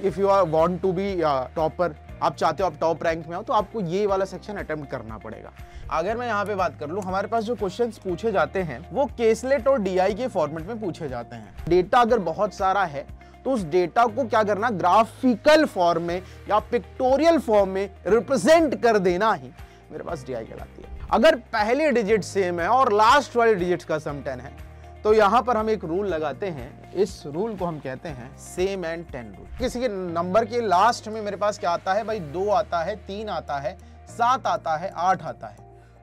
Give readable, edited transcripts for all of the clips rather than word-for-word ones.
If you are want to be topper, आप चाहते हो आप टॉप रैंक में हो, तो आपको ये वाला सेक्शन अटेम्प्ट करना पड़ेगा। अगर मैं यहाँ पे बात कर लूँ, हमारे पास जो क्वेश्चंस पूछे जाते हैं वो केसलेट और डीआई के फॉर्मेट में पूछे जाते हैं। डेटा अगर बहुत सारा है तो उस डेटा को क्या करना, ग्राफिकल फॉर्म में या पिक्टोरियल फॉर्म में रिप्रेजेंट कर देना ही मेरे पास डीआई कहलाती है। अगर पहले डिजिट सेम है और लास्ट वाले डिजिट्स का सम 10 है तो यहां पर हम एक रूल लगाते हैं, इस रूल को हम कहते हैं सेम एंड 10 रूल। किसी के नंबर के लास्ट में मेरे पास क्या आता है भाई, 2 आता है, 3 आता है, 7 आता है, 8 आता है,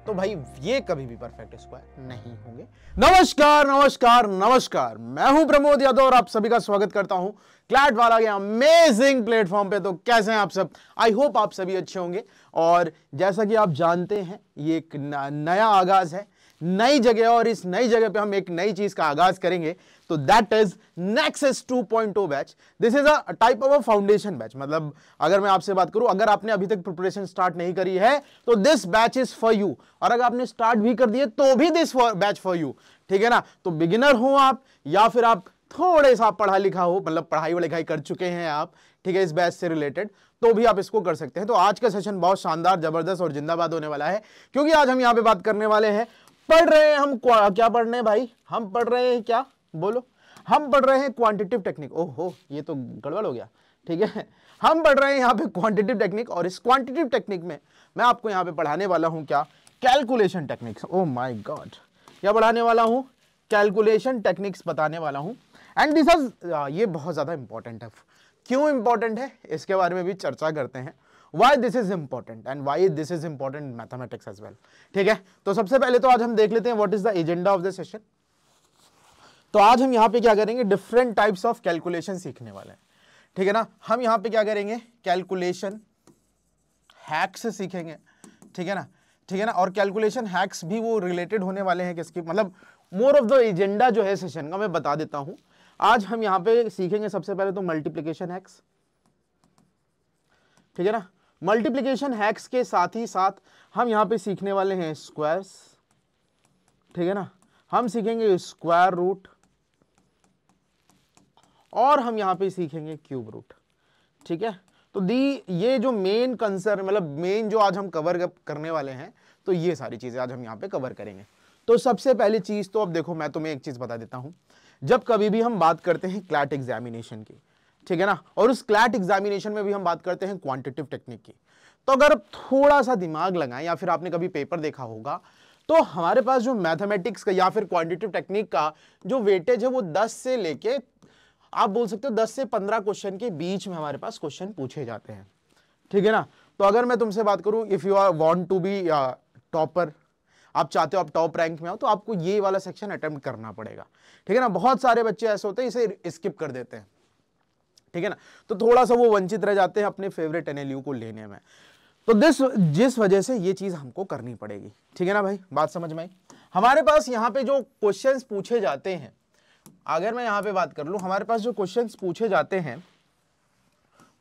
तो भाई ये कभी भी परफेक्ट स्क्वायर नहीं होंगे। नमस्कार नमस्कार नमस्कार, मैं हूं प्रमोद यादव और आप सभी का स्वागत करता हूं क्लैट वाला के अमेजिंग प्लेटफॉर्म पे। तो कैसे हैं आप सब? आई होप आप सभी अच्छे होंगे। और जैसा कि आप जानते हैं ये एक नया आगाज है, नई जगह, और इस नई जगह पे हम एक नई चीज का आगाज करेंगे, तो that is nexus 2.0 batch. This is a type of a foundation batch. मतलब अगर मैं आपसे बात करूं, अगर आपने अभी तक प्रिपरेशन स्टार्ट नहीं करी है तो this batch is for you, और अगर आपने स्टार्ट भी कर दिए तो भी दिस बैच फॉर यू, ठीक है ना। तो बिगिनर हो आप या फिर आप थोड़े सा पढ़ा लिखा हो, मतलब पढ़ाई लिखाई कर चुके हैं आप, ठीक है, इस बैच से रिलेटेड, तो भी आप इसको कर सकते हैं। तो आज का सेशन बहुत शानदार, जबरदस्त और जिंदाबाद होने वाला है, क्योंकि आज हम यहाँ पे बात करने वाले हैं, पढ़ रहे हैं हम क्या पढ़ रहे हैं भाई, हम पढ़ रहे हैं क्या, बोलो, हम पढ़ रहे हैं क्वांटिटेटिव टेक्निक। ओहो, ये तो गड़बड़ हो गया, ठीक है। हम पढ़ रहे हैं यहाँ पे क्वांटिटेटिव टेक्निक, और इस क्वांटिटेटिव टेक्निक में मैं आपको यहाँ पे पढ़ाने वाला हूँ क्या, calculation techniques. Oh my God, क्या पढ़ाने वाला हूँ, कैलकुलेशन टेक्निक्स बताने वाला हूँ। एंड दिस इज ये बहुत ज्यादा इंपॉर्टेंट है। क्यों इंपॉर्टेंट है इसके बारे में भी चर्चा करते हैं, why this is important and why this is important in mathematics as well, ठीक है। तो सबसे पहले तो आज हम देख लेते हैं what is the agenda of the session। तो आज हम यहाँ पे क्या करेंगे, डिफरेंट टाइप्स ऑफ कैलकुलेशन सीखने वाले हैं, ठीक है ना। हम यहाँ पे क्या करेंगे, कैलकुलेशन हैक्स सीखेंगे, ठीक है ना, ठीक है ना। और कैलकुलेशन हैक्स भी वो रिलेटेड होने वाले हैं किसकी, मतलब मोर ऑफ द एजेंडा जो है सेशन का मैं बता देता हूं। आज हम यहाँ पे सीखेंगे सबसे पहले तो मल्टीप्लिकेशन हैक्स, ठीक है ना। मल्टीप्लिकेशन हैक्स के साथ ही साथ हम यहाँ पे सीखने वाले हैं स्क्वायर्स, ठीक है ना। हम सीखेंगे स्क्वायर रूट, और हम यहाँ पे सीखेंगे क्यूब रूट, ठीक है। तो ये जो मेन कंसर्न, मतलब मेन जो आज हम कवर करने वाले हैं, तो ये सारी चीजें आज हम यहाँ पे कवर करेंगे। तो सबसे पहली चीज तो अब देखो, मैं तुम्हें एक चीज बता देता हूं, जब कभी भी हम बात करते हैं क्लैट एग्जामिनेशन की, ठीक है ना, और उस क्लैट एग्जामिनेशन में भी हम बात करते हैं क्वांटिटेटिव टेक्निक की, तो अगर थोड़ा सा दिमाग लगाएं या फिर आपने कभी पेपर देखा होगा, तो हमारे पास जो मैथमेटिक्स का या फिर क्वांटिटेटिव टेक्निक का जो वेटेज है वो 10 से लेके आप बोल सकते हो 10 से 15 क्वेश्चन के बीच में हमारे पास क्वेश्चन पूछे जाते हैं, ठीक है ना। तो अगर मैं तुमसे बात करूं, if you are want to be topper, आप चाहते हो आप टॉप रैंक में हो, तो आपको ये वाला सेक्शन अटेम्प्ट करना पड़ेगा, ठीक है ना। बहुत सारे बच्चे ऐसे होते हैं इसे स्किप कर देते हैं, ठीक है ना, तो थोड़ा सा वो वंचित रह जाते हैं अपने फेवरेट एनएलयू को लेने में। तो जिस वजह से ये चीज हमको करनी पड़ेगी, ठीक है ना भाई, बात समझ में आई। हमारे पास यहाँ पे जो क्वेश्चंस पूछे जाते हैं, अगर मैं यहाँ पे बात कर लूं, हमारे पास जो क्वेश्चंस पूछे जाते हैं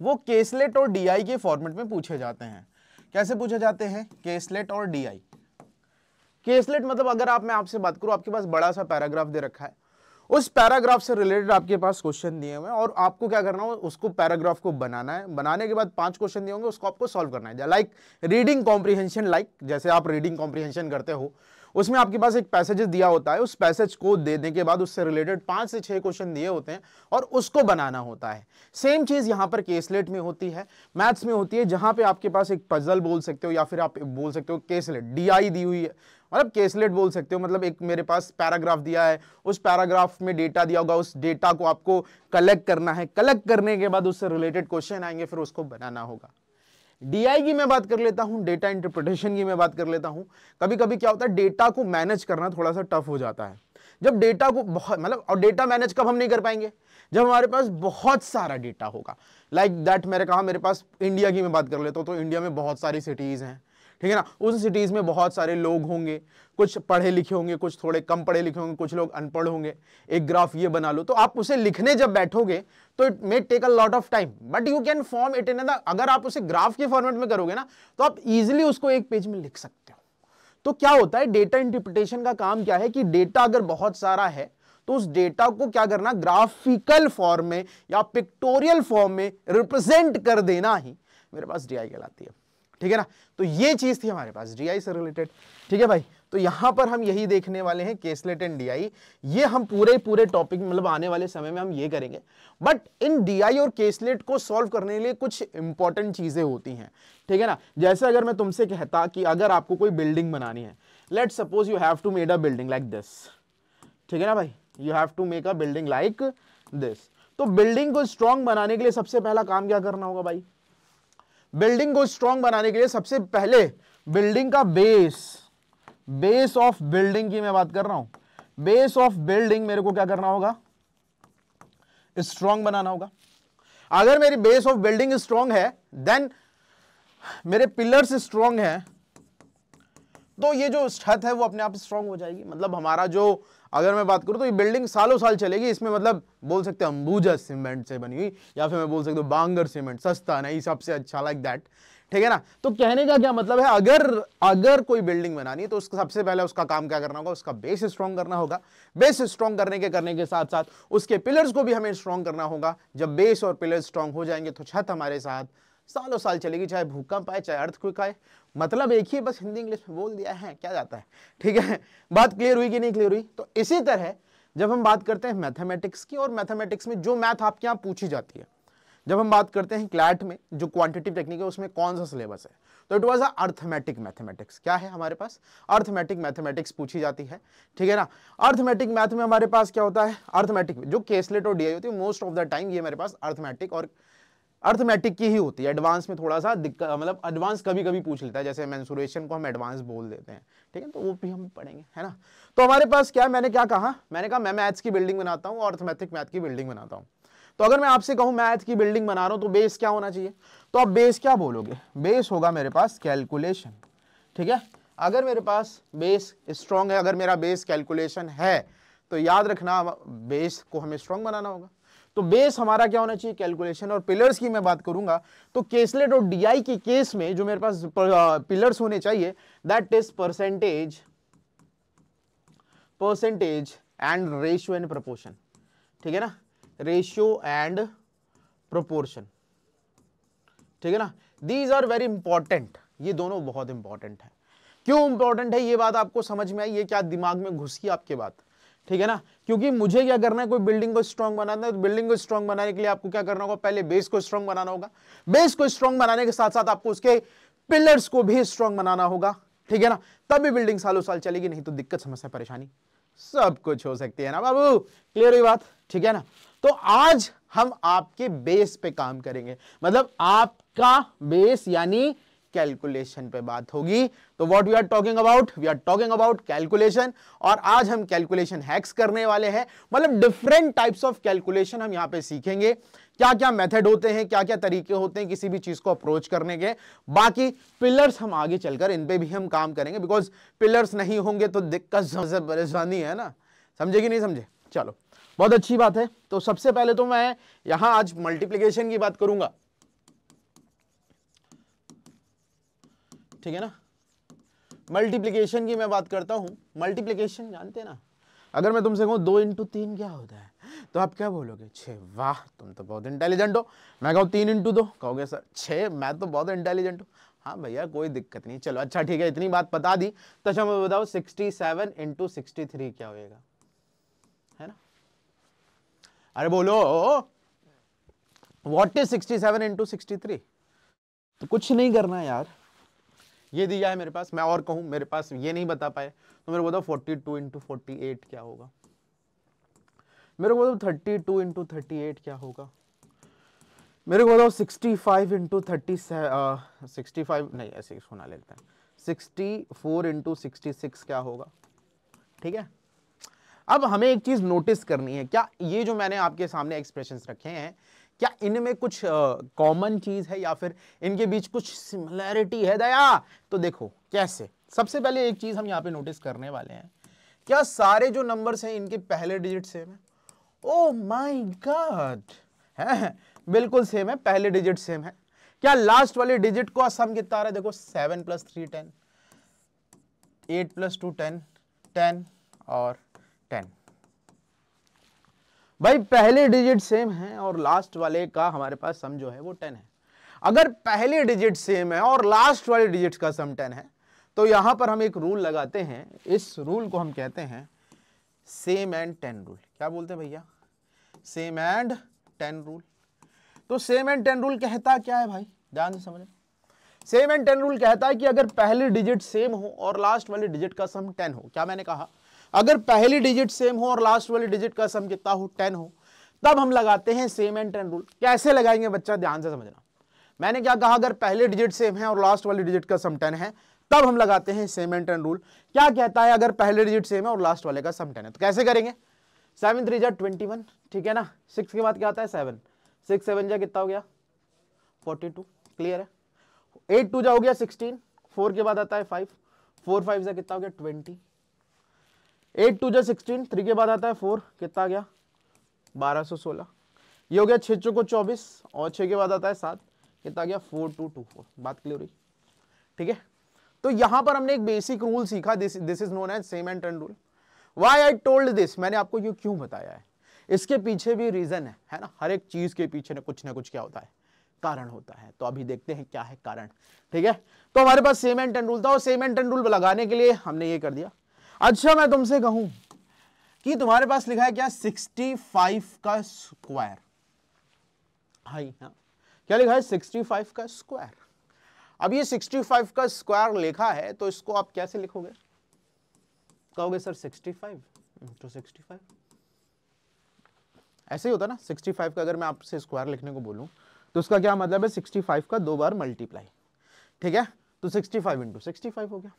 वो केसलेट और डीआई के फॉर्मेट में पूछे जाते हैं। कैसे पूछे जाते हैं, केसलेट और डीआई। केसलेट मतलब अगर मैं आपसे बात करूं, आपके पास बड़ा सा पैराग्राफ दे रखा है, उस पैराग्राफ से रिलेटेड आपके पास क्वेश्चन दिए हुए हैं, और आपको क्या करना हो, उसको पैराग्राफ को बनाना है, बनाने के बाद 5 क्वेश्चन दिए होंगे, उसको आपको सॉल्व करना है। लाइक रीडिंग कॉम्प्रिहेंशन, लाइक जैसे आप रीडिंग कॉम्प्रिहेंशन करते हो, उसमें आपके पास एक पैसेज दिया होता है, उस पैसेज को देने के बाद उससे रिलेटेड 5 से 6 क्वेश्चन दिए होते हैं और उसको बनाना होता है। सेम चीज यहां पर केसलेट में होती है, मैथ्स में होती है, जहां पे आपके पास एक पजल बोल सकते हो या फिर आप बोल सकते हो केसलेट, डीआई दी हुई है, मतलब केसलेट बोल सकते हो। मतलब एक मेरे पास पैराग्राफ दिया है, उस पैराग्राफ में डेटा दिया होगा, उस डेटा को आपको कलेक्ट करना है, कलेक्ट करने के बाद उससे रिलेटेड क्वेश्चन आएंगे, फिर उसको बनाना होगा। डीआई की मैं बात कर लेता हूं, डेटा इंटरप्रिटेशन की मैं बात कर लेता हूं। कभी कभी क्या होता है, डेटा को मैनेज करना थोड़ा सा टफ हो जाता है। जब डेटा को बहुत, मतलब, और डेटा मैनेज कब हम नहीं कर पाएंगे, जब हमारे पास बहुत सारा डेटा होगा। लाइक दैट मैंने कहा, मेरे पास इंडिया की मैं बात कर लेता हूं, तो इंडिया में बहुत सारी सिटीज हैं, ठीक है ना। उन सिटीज में बहुत सारे लोग होंगे, कुछ पढ़े लिखे होंगे, कुछ थोड़े कम पढ़े लिखे होंगे, कुछ लोग अनपढ़ होंगे। एक ग्राफ ये बना लो, तो आप उसे लिखने जब बैठोगे तो it may take a lot of time, but you can form it in अगर आप उसे ग्राफ के फॉर्मेट में करोगे ना, तो आप इजीली उसको एक पेज में लिख सकते हो। तो क्या होता है, डेटा इंटरप्रिटेशन का काम क्या है कि डेटा अगर बहुत सारा है तो उस डेटा को क्या करना, ग्राफिकल फॉर्म में या पिक्टोरियल फॉर्म में रिप्रेजेंट कर देना ही मेरे पास DI कहलाती है, ठीक है ना। तो ये चीज थी हमारे पास DI से रिलेटेड, ठीक है भाई। तो यहां पर हम यही देखने वाले हैं, केसलेट एंड DI। ये हम पूरे टॉपिक मतलब आने वाले समय में हम ये करेंगे। बट इन DI और केसलेट को सॉल्व करने के लिए कुछ इंपॉर्टेंट चीजें होती हैं, ठीक है ना। जैसे अगर मैं तुमसे कहता कि अगर आपको कोई बिल्डिंग बनानी है, let suppose you have to made a building like this, ठीक है ना भाई, you have to make a building like this. तो बिल्डिंग को स्ट्रॉन्ग बनाने के लिए सबसे पहला काम क्या करना होगा भाई, बिल्डिंग को स्ट्रॉन्ग बनाने के लिए सबसे पहले बिल्डिंग का बेस ऑफ बिल्डिंग की मैं बात कर रहा हूं, बेस ऑफ बिल्डिंग मेरे को क्या करना होगा, स्ट्रॉन्ग बनाना होगा। अगर मेरी बेस ऑफ बिल्डिंग स्ट्रॉन्ग है, देन मेरे पिलर्स स्ट्रॉन्ग है, तो ये जो छत है वो अपने आप स्ट्रॉन्ग हो जाएगी। मतलब हमारा जो, अगर मैं बात करूं तो ये बिल्डिंग सालों साल चलेगी। इसमें मतलब बोल सकते हैं अंबुजा सीमेंट से बनी हुई, या फिर मैं बोल सकता हूं बांगर सीमेंट, सस्ता नहीं सबसे अच्छा, लाइक दैट, ठीक है ना। तो कहने का क्या मतलब है, अगर कोई बिल्डिंग बनानी है तो उसका सबसे पहले उसका काम क्या करना होगा, उसका बेस स्ट्रॉन्ग करना होगा। बेस स्ट्रॉन्ग करने के साथ साथ उसके पिलर्स को भी हमें स्ट्रॉन्ग करना होगा। जब बेस और पिलर स्ट्रॉन्ग हो जाएंगे तो छत हमारे साथ सालों साल चलेगी, चाहे भूकंप आए चाहे अर्थक्वेक आए। मतलब एक ही, बस हिंदी इंग्लिश में बोल दिया है, क्या जाता है, ठीक है। बात क्लियर हुई कि नहीं क्लियर हुई। तो इसी तरह जब हम बात करते हैं मैथमेटिक्स की, और मैथमेटिक्स में जो मैथ आपके यहाँ पूछी जाती है, जब हम बात करते हैं क्लैट में जो क्वांटिटेटिव टेक्निक है उसमें कौन सा सिलेबस है, तो इट वाज अर्थमेटिक मैथमेटिक्स। क्या है हमारे पास, अर्थमेटिक मैथमेटिक्स पूछी जाती है, ठीक है ना। अर्थमेटिक मैथ में हमारे पास क्या होता है, अर्थमेटिक जो केसलेट और DI होती है, मोस्ट ऑफ द टाइम ये मेरे पास अर्थमेटिक की ही होती है। एडवांस में थोड़ा सा दिक्कत, मतलब एडवांस कभी कभी पूछ लेता है, जैसे मेंसुरेशन को हम एडवांस बोल देते हैं, ठीक है, तो वो भी हम पढ़ेंगे, है ना। तो हमारे पास क्या, मैंने कहा मैं मैथ्स की बिल्डिंग बनाता हूँ और अर्थमेटिक मैथ की बिल्डिंग बनाता हूँ। तो अगर मैं आपसे कहूं मैथ की बिल्डिंग बना रहा हूं तो बेस क्या होना चाहिए, तो आप बेस क्या बोलोगे, बेस होगा मेरे पास कैलकुलेशन, ठीक है। अगर मेरे पास बेस स्ट्रांग है, अगर मेरा बेस कैलकुलेशन है, तो याद रखना बेस को हमें स्ट्रांग बनाना होगा। तो बेस हमारा क्या होना चाहिए, कैलकुलेशन। और पिलर्स की मैं बात करूंगा तो केसलेट और DI के केस में जो मेरे पास पिलर्स होने चाहिए, that is percentage and ratio and proportion, ठीक है ना, रेशियो एंड प्रोपोर्शन, ठीक है ना। दीज आर वेरी इंपॉर्टेंट, ये दोनों बहुत इंपॉर्टेंट है। क्यों इंपॉर्टेंट है ये बात आपको समझ में आई, ये क्या दिमाग में घुस गई आपके बात, ठीक है ना। क्योंकि मुझे क्या करना है, कोई बिल्डिंग को स्ट्रांग बनाना है, तो बिल्डिंग को स्ट्रांग बनाने के लिए आपको क्या करना होगा, पहले बेस को स्ट्रांग बनाना होगा। बेस को स्ट्रांग बनाने के साथ साथ आपको उसके पिलर्स को भी स्ट्रांग बनाना होगा, ठीक है ना। तभी बिल्डिंग सालों साल चलेगी, नहीं तो दिक्कत समस्या परेशानी सब कुछ हो सकती है ना बाबू। क्लियर हुई बात, ठीक है ना। तो आज हम आपके बेस पे काम करेंगे, मतलब आपका बेस यानी कैलकुलेशन पे बात होगी। तो what we are talking about, we are talking about calculation. और आज हम कैलकुलेशन हैक्स करने वाले हैं, मतलब डिफरेंट टाइप्स ऑफ कैलकुलेशन हम यहां पे सीखेंगे। क्या क्या मेथड होते हैं, क्या क्या तरीके होते हैं किसी भी चीज को अप्रोच करने के। बाकी पिलर्स हम आगे चलकर इन पे भी हम काम करेंगे, बिकॉज पिलर्स नहीं होंगे तो दिक्कत सबसे परेशानी है ना, समझे कि नहीं समझे। चलो बहुत अच्छी बात है। तो सबसे पहले तो मैं यहां आज मल्टीप्लिकेशन की बात करूंगा, ठीक है ना। मल्टीप्लिकेशन की मैं बात करता हूं। मल्टीप्लिकेशन जानते हैं ना, अगर मैं तुमसे कहूं 2 × 3 क्या होता है, तो आप क्या बोलोगे, 6। वाह तुम तो बहुत इंटेलिजेंट हो। मैं कहूं 3 × 2, कहोगे सर 6, मैं तो बहुत इंटेलिजेंट हूं। हाँ भैया कोई दिक्कत नहीं, चलो अच्छा ठीक है, इतनी बात बता दी तो अच्छा मैं बताओ 67 × 63 क्या होएगा, है ना। अरे बोलो व्हाट इज 67 × 63। तो कुछ नहीं करना यार, ये दिया है मेरे पास, मैं और कहूं मेरे पास ये नहीं बता पाए तो मेरे को बताओ 42 × 48 क्या होगा, मेरे को बताओ 32 × 38 क्या होगा, मेरे को बताओ 65 × 37 65 नहीं ऐसे ही सुना लेते हैं 64 × 66 क्या होगा, ठीक है। अब हमें एक चीज नोटिस करनी है, क्या ये जो मैंने आपके सामने एक्सप्रेशंस रखे हैं, क्या इनमें कुछ कॉमन चीज है या फिर इनके बीच कुछ सिमिलैरिटी है दया। तो देखो कैसे, सबसे पहले एक चीज हम यहाँ पे नोटिस करने वाले हैं, क्या सारे जो नंबर्स हैं इनके पहले डिजिट सेम है। ओ माय गॉड, है बिल्कुल सेम है, पहले डिजिट सेम है। क्या लास्ट वाले डिजिट को सम कितना आ रहा है, देखो 7 + 3 10, 8 + 2 10, 10 और 10, भाई पहले डिजिट सेम है और लास्ट वाले का हमारे पास सम जो है वो 10 है। अगर पहले डिजिट सेम है और लास्ट वाले डिजिट का सम 10 है तो यहां पर हम एक रूल लगाते हैं, इस रूल को हम कहते हैं सेम एंड 10 रूल। क्या बोलते हैं भैया? Same and 10 rule. तो सेम एंड 10 रूल कहता क्या है भाई, ध्यान से समझना। सेम एंड 10 रूल कहता है कि अगर पहली डिजिट सेम हो और लास्ट वाली डिजिट का सम 10 हो, क्या मैंने कहा? अगर पहली डिजिट सेम हो और लास्ट वाली डिजिट का सम कितना हो? 10 हो, तब हम लगाते हैं सेम एंड 10 रूल। कैसे लगाएंगे बच्चा, ध्यान से समझना। मैंने क्या कहा? अगर पहले डिजिट सेम है और लास्ट वाली डिजिट का सम 10 है तब हम लगाते हैं सेम एंड 10 रूल। क्या कहता है? अगर पहले डिजिट सेम है और लास्ट वाले का सम 10 है तो कैसे करेंगे? 7 3 जा 21, ठीक है ना। 6 के बाद क्या आता है? 7, 6 7 जा कितना हो गया? 42, क्लियर है। 8 2 जा हो गया 16, 4 के बाद आता है 5, 4 5 जा कितना हो गया? 20, 8 2 जा 16, 3 के बाद आता है 4, कितना आ गया? 1216। ये हो गया 6 चौको 24 और 6 के बाद आता है 7, कितना आ गया? 4224। बात क्लियर हुई? ठीक है। तो यहां पर हमने एक बेसिक रूल सीखा, this is known as same and 10 rule. Why I told this, मैंने आपको ये क्यों बताया है, इसके पीछे भी रीजन है ना। हर एक चीज के पीछे ना कुछ क्या होता है? कारण होता है। तो अभी देखते हैं क्या है कारण, ठीक है। तो हमारे पास सेम एंड 10 रूल था और सेम एंड 10 रूल लगाने के लिए हमने ये कर दिया। अच्छा मैं तुमसे कहूं कि तुम्हारे पास लिखा है क्या? 65 का स्क्वायर। हाँ, क्या लिखा है? 65 का स्क्वायर। अब ये 65 का स्क्वायर लिखा है तो इसको आप कैसे लिखोगे? कहोगे सर 65 तो 65 ऐसे ही होता ना। 65 का अगर मैं आपसे स्क्वायर लिखने को बोलूं तो उसका क्या मतलब है? 65 का 2 बार मल्टीप्लाई, ठीक है। तो 65 इंटू 65 हो गया।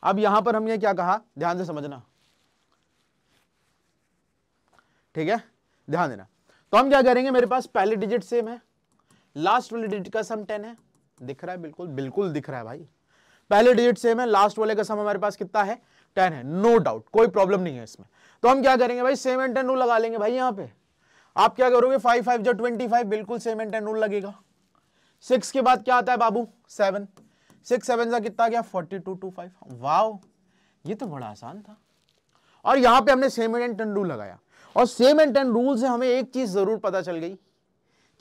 अब यहां पर हमने क्या कहा, ध्यान से समझना, ठीक है, ध्यान देना। तो हम क्या करेंगे? मेरे पास पहले डिजिट सेम है, लास्ट वाले डिजिट का सम 10 है। दिख रहा है? बिल्कुल बिल्कुल दिख रहा है भाई। पहले डिजिट सेम है, लास्ट वाले का सम हमारे पास कितना है? 10 है, नो डाउट, कोई प्रॉब्लम नहीं है इसमें। तो हम क्या करेंगे भाई? सेम एंड 10 रूल लगा लेंगे भाई। यहां पे आप क्या करोगे? 5 5 जो 25, बिल्कुल सेम एंड 10 रूल लगेगा। 6 के बाद क्या आता है बाबू? 7, 6 7 जा कितना गया? 4225। वाओ, ये तो बड़ा आसान था। और यहां पे हमने सेम एंड 10 रूल लगाया और सेम एंड 10 रूल से हमें एक चीज जरूर पता चल गई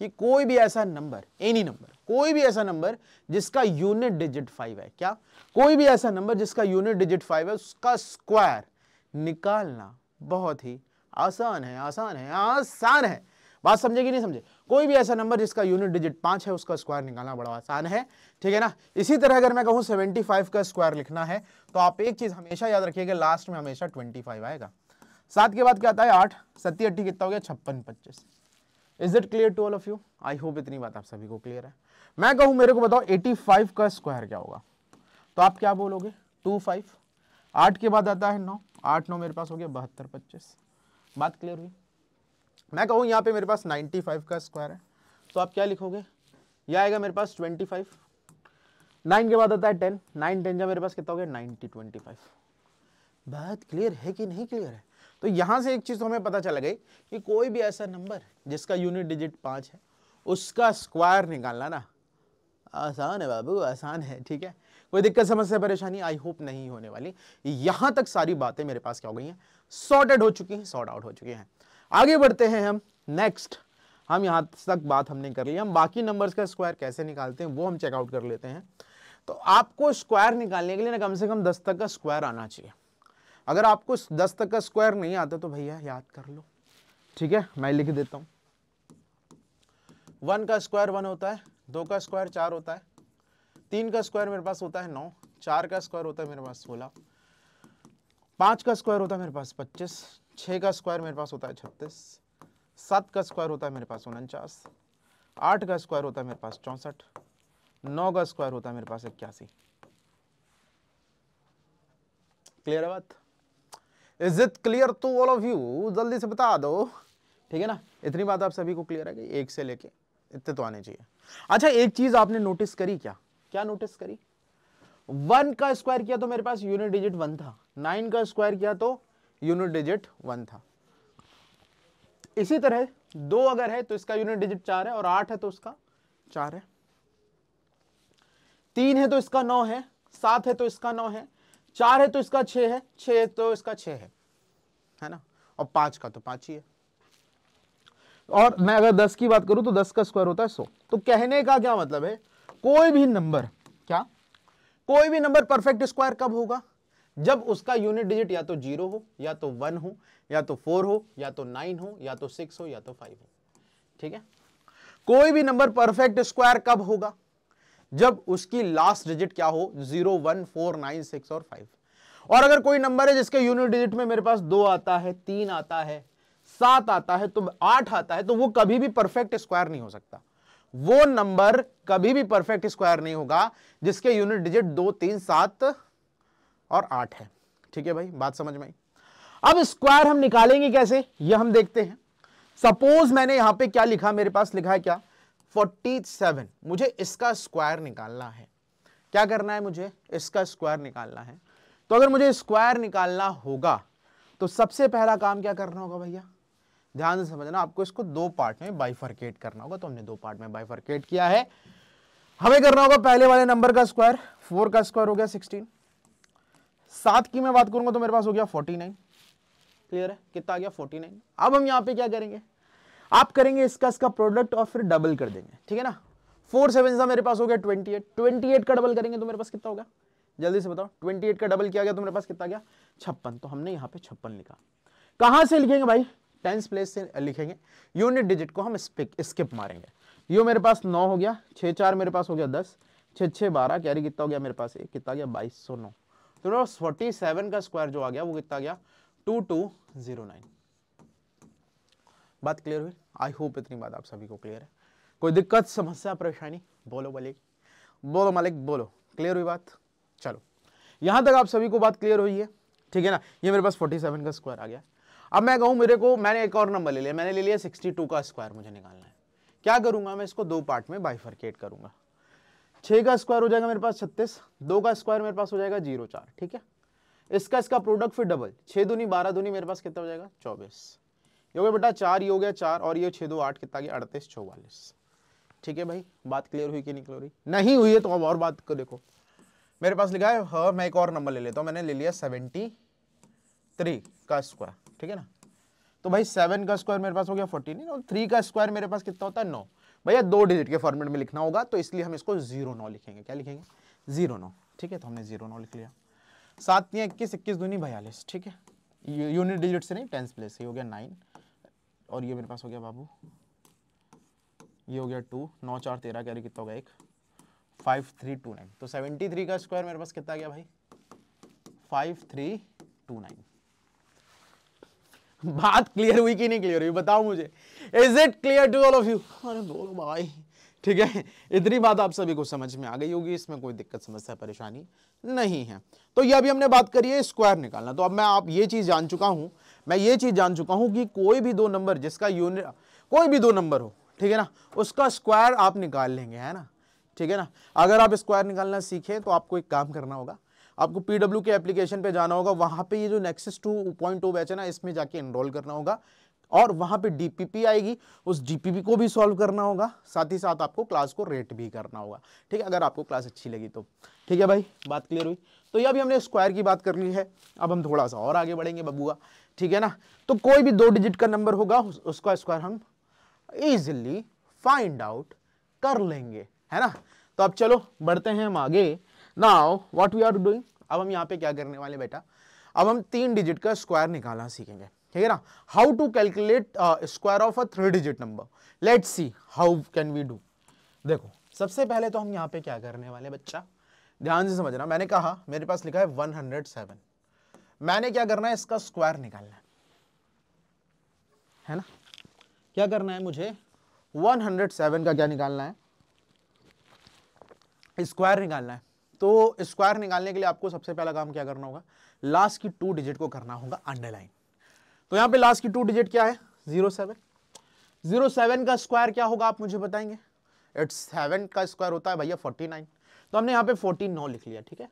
कि कोई भी ऐसा नंबर, एनी नंबर, कोई भी ऐसा नंबर जिसका यूनिट डिजिट 5 है, क्या? कोई भी ऐसा नंबर जिसका यूनिट डिजिट 5 है, उसका स्क्वायर निकालना बहुत ही आसान है। आसान है, आसान है। बात समझे कि नहीं समझे? कोई भी ऐसा नंबर जिसका यूनिट डिजिट 5 है उसका स्क्वायर निकालना बड़ा आसान है, ठीक है ना। इसी तरह अगर मैं कहूं 75 का स्क्वायर लिखना है तो आप एक चीज हमेशा याद रखिएगा, लास्ट में हमेशा 25 आएगा। 7 के बाद क्या आता है? 8, 7 8 कितना हो गया? 56 25। Is it clear to all of you? I hope इतनी बात आप सभी को क्लियर है। मैं कहूं मेरे को बताओ 85 का स्क्वायर क्या होगा, तो आप क्या बोलोगे? 25। 8 के बाद आता है 9, 8 9 मेरे पास हो गया 72 25। बात क्लियर हुई? मैं कहूं यहां पे मेरे पास 95 का स्क्वायर है तो आप क्या लिखोगे? यह आएगा मेरे पास 25। 9 के बाद आता है 10, 9 10 जा मेरे पास कितना हो गया? 90 25। बात क्लियर है कि नहीं क्लियर है? तो यहां से एक चीज तो हमें पता चल गई कि कोई भी ऐसा नंबर जिसका यूनिट डिजिट 5 है उसका स्क्वायर निकालना ना आसान है बाबू, आसान है, ठीक है। कोई दिक्कत समस्या परेशानी आई होप नहीं होने वाली। यहां तक सारी बातें मेरे पास क्या हो गई हैं? सॉर्टेड हो चुकी हैं, सॉर्ट आउट हो चुकी हैं। आगे बढ़ते हैं हम नेक्स्ट। हम यहां तक बात हमने कर ली, हम बाकी नंबर्स का स्क्वायर कैसे निकालते हैं वो हम चेकआउट कर लेते हैं। तो आपको स्क्वायर निकालने के लिए ना कम से कम 10 तक का स्क्वायर आना चाहिए। अगर आपको 10 तक का स्क्वायर नहीं आता तो भैया याद कर लो, ठीक है, मैं लिख देता हूं। 1 का स्क्वायर 1 होता है, 2 का स्क्वायर 4 होता है, 3 का स्क्वायर मेरे पास होता है 9, 4 का स्क्वायर होता है मेरे पास 16, 5 का स्क्वायर होता है मेरे पास 25, 6 का स्क्वायर मेरे पास होता है 36, 7 का स्क्वायर होता है मेरे पास 49, 8 का स्क्वायर होता है मेरे पास 64, 9 का स्क्वायर होता है मेरे पास 81। क्लियर है बात? Is it clear to all of you? जल्दी से बता दो, ठीक है ना। इतनी बात आप सभी को क्लियर है कि 1 से लेके इतने तो आने चाहिए। अच्छा एक चीज आपने नोटिस करी, क्या नोटिस करी? 1 का स्क्वायर किया तो मेरे पास यूनिट डिजिट 1 था, 9 का स्क्वायर किया तो यूनिट डिजिट 1 था। इसी तरह 2 अगर है तो इसका यूनिट डिजिट 4 है और 8 है तो उसका 4 है, 3 है तो इसका 9 है, 7 है तो इसका 9 है, 4 है तो इसका 6 है, 6 है तो इसका 6 है ना, और 5 का तो 5 ही है। और मैं अगर 10 की बात करूं तो 10 का स्क्वायर होता है 100। तो कहने का क्या मतलब है, कोई भी नंबर, क्या कोई भी नंबर परफेक्ट स्क्वायर कब होगा, जब उसका यूनिट डिजिट या तो 0 हो, या तो 1 हो, या तो 4 हो, या तो 9 हो, या तो 6 हो, या तो 5 हो। ठीक है, कोई भी नंबर परफेक्ट स्क्वायर कब होगा, जब उसकी लास्ट डिजिट क्या हो, 0, 1, 4, 9, 6 और 5। और अगर कोई नंबर है जिसके यूनिट डिजिट में मेरे पास 2 आता है, 3 आता है, 7 आता है, तो 8 आता है, तो वो कभी भी परफेक्ट स्क्वायर नहीं हो सकता। वो नंबर कभी भी परफेक्ट स्क्वायर नहीं होगा जिसके यूनिट डिजिट 2, 3, 7 और 8 है। ठीक है भाई, बात समझ में आई। अब स्क्वायर हम निकालेंगे कैसे, ये हम देखते हैं। सपोज मैंने यहां पे क्या लिखा, मेरे पास लिखा है क्या, 47। मुझे इसका स्क्वायर निकालना है। क्या करना है, मुझे इसका स्क्वायर निकालना है। तो अगर मुझे स्क्वायर निकालना होगा तो सबसे पहला काम क्या करना होगा भैया, ध्यान से समझना, आपको इसको 2 पार्ट में बाइफरकेट करना होगा। तो हमने 2 पार्ट में बाइफरकेट किया है। हमें करना होगा पहले वाले नंबर का स्क्वायर, 4 का स्क्वायर हो गया 16, 7 की मैं बात करूंगा तो मेरे पास हो गया 49। क्लियर है, कितना आ गया 49। अब हम यहां पे क्या करेंगे, आप करेंगे इसका प्रोडक्ट और फिर डबल कर देंगे। ठीक है ना, 4 7 सा मेरे पास हो गया 28, 28 का डबल करेंगे तो मेरे पास कितना होगा, जल्दी से बताओ, 28 का डबल किया गया तो मेरे पास कितना गया 56। तो हमने यहां पे 56 लिखा। कहां से लिखेंगे भाई, टेंस प्लेस से लिखेंगे। यूनिट डिजिट को हम स्किप मारेंगे। ये मेरे पास 9 हो गया, 6 4 मेरे पास हो गया 10, 6 6 12, कैरी कितना हो गया मेरे पास, कितना गया 2209। तो मेरे पास 47 का स्क्वायर जो आ गया वो कितना गया 2209। बात क्लियर हुई, आई होप इतनी बात आप सभी को क्लियर है। कोई दिक्कत, समस्या, परेशानी, बोलो मलिक, बोलो मलिक, बोलो। क्लियर हुई बात, चलो यहां तक आप सभी को बात क्लियर हुई है। ठीक है ना, ये मेरे पास 47 का स्क्वायर आ गया। अब मैं कहूं मेरे को, मैंने एक और नंबर ले लिया, मैंने ले लिया 62 का स्क्वायर मुझे निकालना है। क्या करूंगा मैं, इसको 2 पार्ट में बाइफरकेट करूंगा। 6 का स्क्वायर हो जाएगा मेरे पास 36, 2 का स्क्वायर मेरे पास हो जाएगा 0 4। ठीक है, इसका प्रोडक्ट फिर डबल, 6 दूनी 12 दूनी मेरे पास कितना हो जाएगा 24। ये हो गया बेटा 4, ये हो गया 4 और ये 6 2 8, कितना गया 38 44। ठीक है भाई, बात क्लियर हुई कि नहीं क्लियर हुई, नहीं हुई है तो अब और बात को देखो। मेरे पास लिखा है, हाँ मैं एक और नंबर ले लेता हूं, मैंने ले लिया 73 का स्क्वायर। ठीक है ना, तो भाई 7 का स्क्वायर मेरे पास हो गया 14 और 3 का स्क्वायर मेरे पास कितना होता है 9। भैया 2 डिजिट के फॉर्मेट में लिखना होगा तो इसलिए हम इसको 09 लिखेंगे। क्या लिखेंगे 09। ठीक है, तो हमने 09 लिख लिया। 7 21, 21 दूनी 42। ठीक है, यूनिट डिजिट से नहीं, टेंस प्लेस से हो गया 9 और ये मेरे पास हो गया बाबू, ये हो गया 2, 9 4 13, कैरी कितना होगा 1, 5329। तो 73 का स्क्वायर मेरे पास कितना गया भाई 5329। बात क्लियर हुई कि नहीं क्लियर हुई, बताओ मुझे, is it clear to all of you. अरे बोलो भाई, ठीक है, इतनी बात आप सभी को समझ में आ गई होगी, इसमें कोई दिक्कत समस्या परेशानी नहीं है। तो ये अभी हमने बात करी है स्क्वायर निकालना। तो अब मैं आप ये चीज जान चुका हूं, मैं ये चीज जान चुका हूं कि कोई भी 2 नंबर जिसका यूनिट, कोई भी 2 नंबर हो, ठीक है ना, उसका स्क्वायर आप निकाल लेंगे, है ना। ठीक है ना, अगर आप स्क्वायर निकालना सीखे तो आपको एक काम करना होगा, आपको पीडब्ल्यू के एप्लीकेशन पे जाना होगा, वहां पे ये जो नेक्सस 2.0 बैच है ना, इसमें जाके एनरोल करना होगा और वहां पे डीपीपी आएगी, उस डीपीपी को भी सॉल्व करना होगा, साथ ही साथ आपको क्लास को रेट भी करना होगा। ठीक है, अगर आपको क्लास अच्छी लगी तो। ठीक है भाई, बात क्लियर हुई। तो ये अभी हमने स्क्वायर की बात कर ली है, अब हम थोड़ा सा और आगे बढ़ेंगे बबुआ। ठीक है ना, तो कोई भी 2 डिजिट का नंबर होगा उसका स्क्वायर हम इजिली फाइंड आउट कर लेंगे, है ना। तो अब चलो बढ़ते हैं हम आगे। Now what we are doing, अब हम यहाँ पे क्या करने वाले बेटा, अब हम 3 डिजिट का स्क्वायर निकालना सीखेंगे। ठीक है ना, how to calculate square of a 3 digit number, let's see how can we do. देखो सबसे पहले तो हम यहाँ पे क्या करने वाले बच्चा, ध्यान से समझना, मैंने कहा मेरे पास लिखा है 107, मैंने क्या करना है इसका स्क्वायर निकालना है ना। क्या करना है मुझे 107 का क्या निकालना है, स्क्वायर निकालना है। तो स्क्वायर निकालने के लिए आपको सबसे पहला काम क्या करना होगा, लास्ट की 2 डिजिट को करना होगा अंडरलाइन। तो यहां पे लास्ट की 2 डिजिट क्या है 07। 07 का स्क्वायर क्या होगा आप मुझे बताएंगे, इट्स 7 का स्क्वायर होता है भैया 49। तो हमने यहां पे 49 लिख लिया। ठीक है,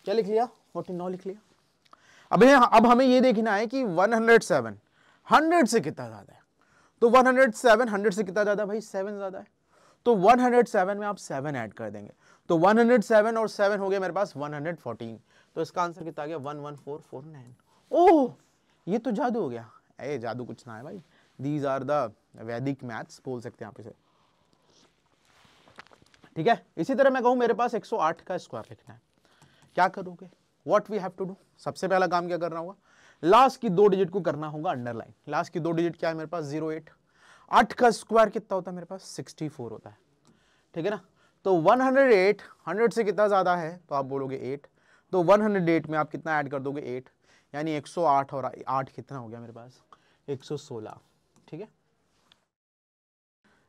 क्या लिख लिया 49 लिख लिया। अब हमें ये देखना है कि 107 100 से कितना ज्यादा है। तो 107 100 से कितना ज्यादा भाई 7 ज्यादा है। तो 107 में आप 7 ऐड कर देंगे, तो 107 और 7 हो गया मेरे पास 114। तो इसका आंसर कितना आ गया 11449। ओह ये तो जादू हो गया। ए जादू कुछ ना है भाई, दीज आर द वैदिक मैथ्स बोल सकते हैं आप इसे, ठीक है। इसी तरह मैं कहूं मेरे पास 108 का स्क्वायर लिखना है, क्या करोगे, what we have to do, सबसे पहला काम क्या करना होगा, लास्ट की 2 डिजिट को करना होगा अंडरलाइन। लास्ट की 2 डिजिट क्या है मेरे पास 08, 8 का स्क्वायर कितना होता है मेरे पास 64 होता है, ठीक है ना। तो 108 100 से कितना ज्यादा है तो आप बोलोगे 8, तो 108 में आप कितना ऐड कर दोगे 8, यानी 108 और 8 कितना हो गया मेरे पास 116, ठीक है।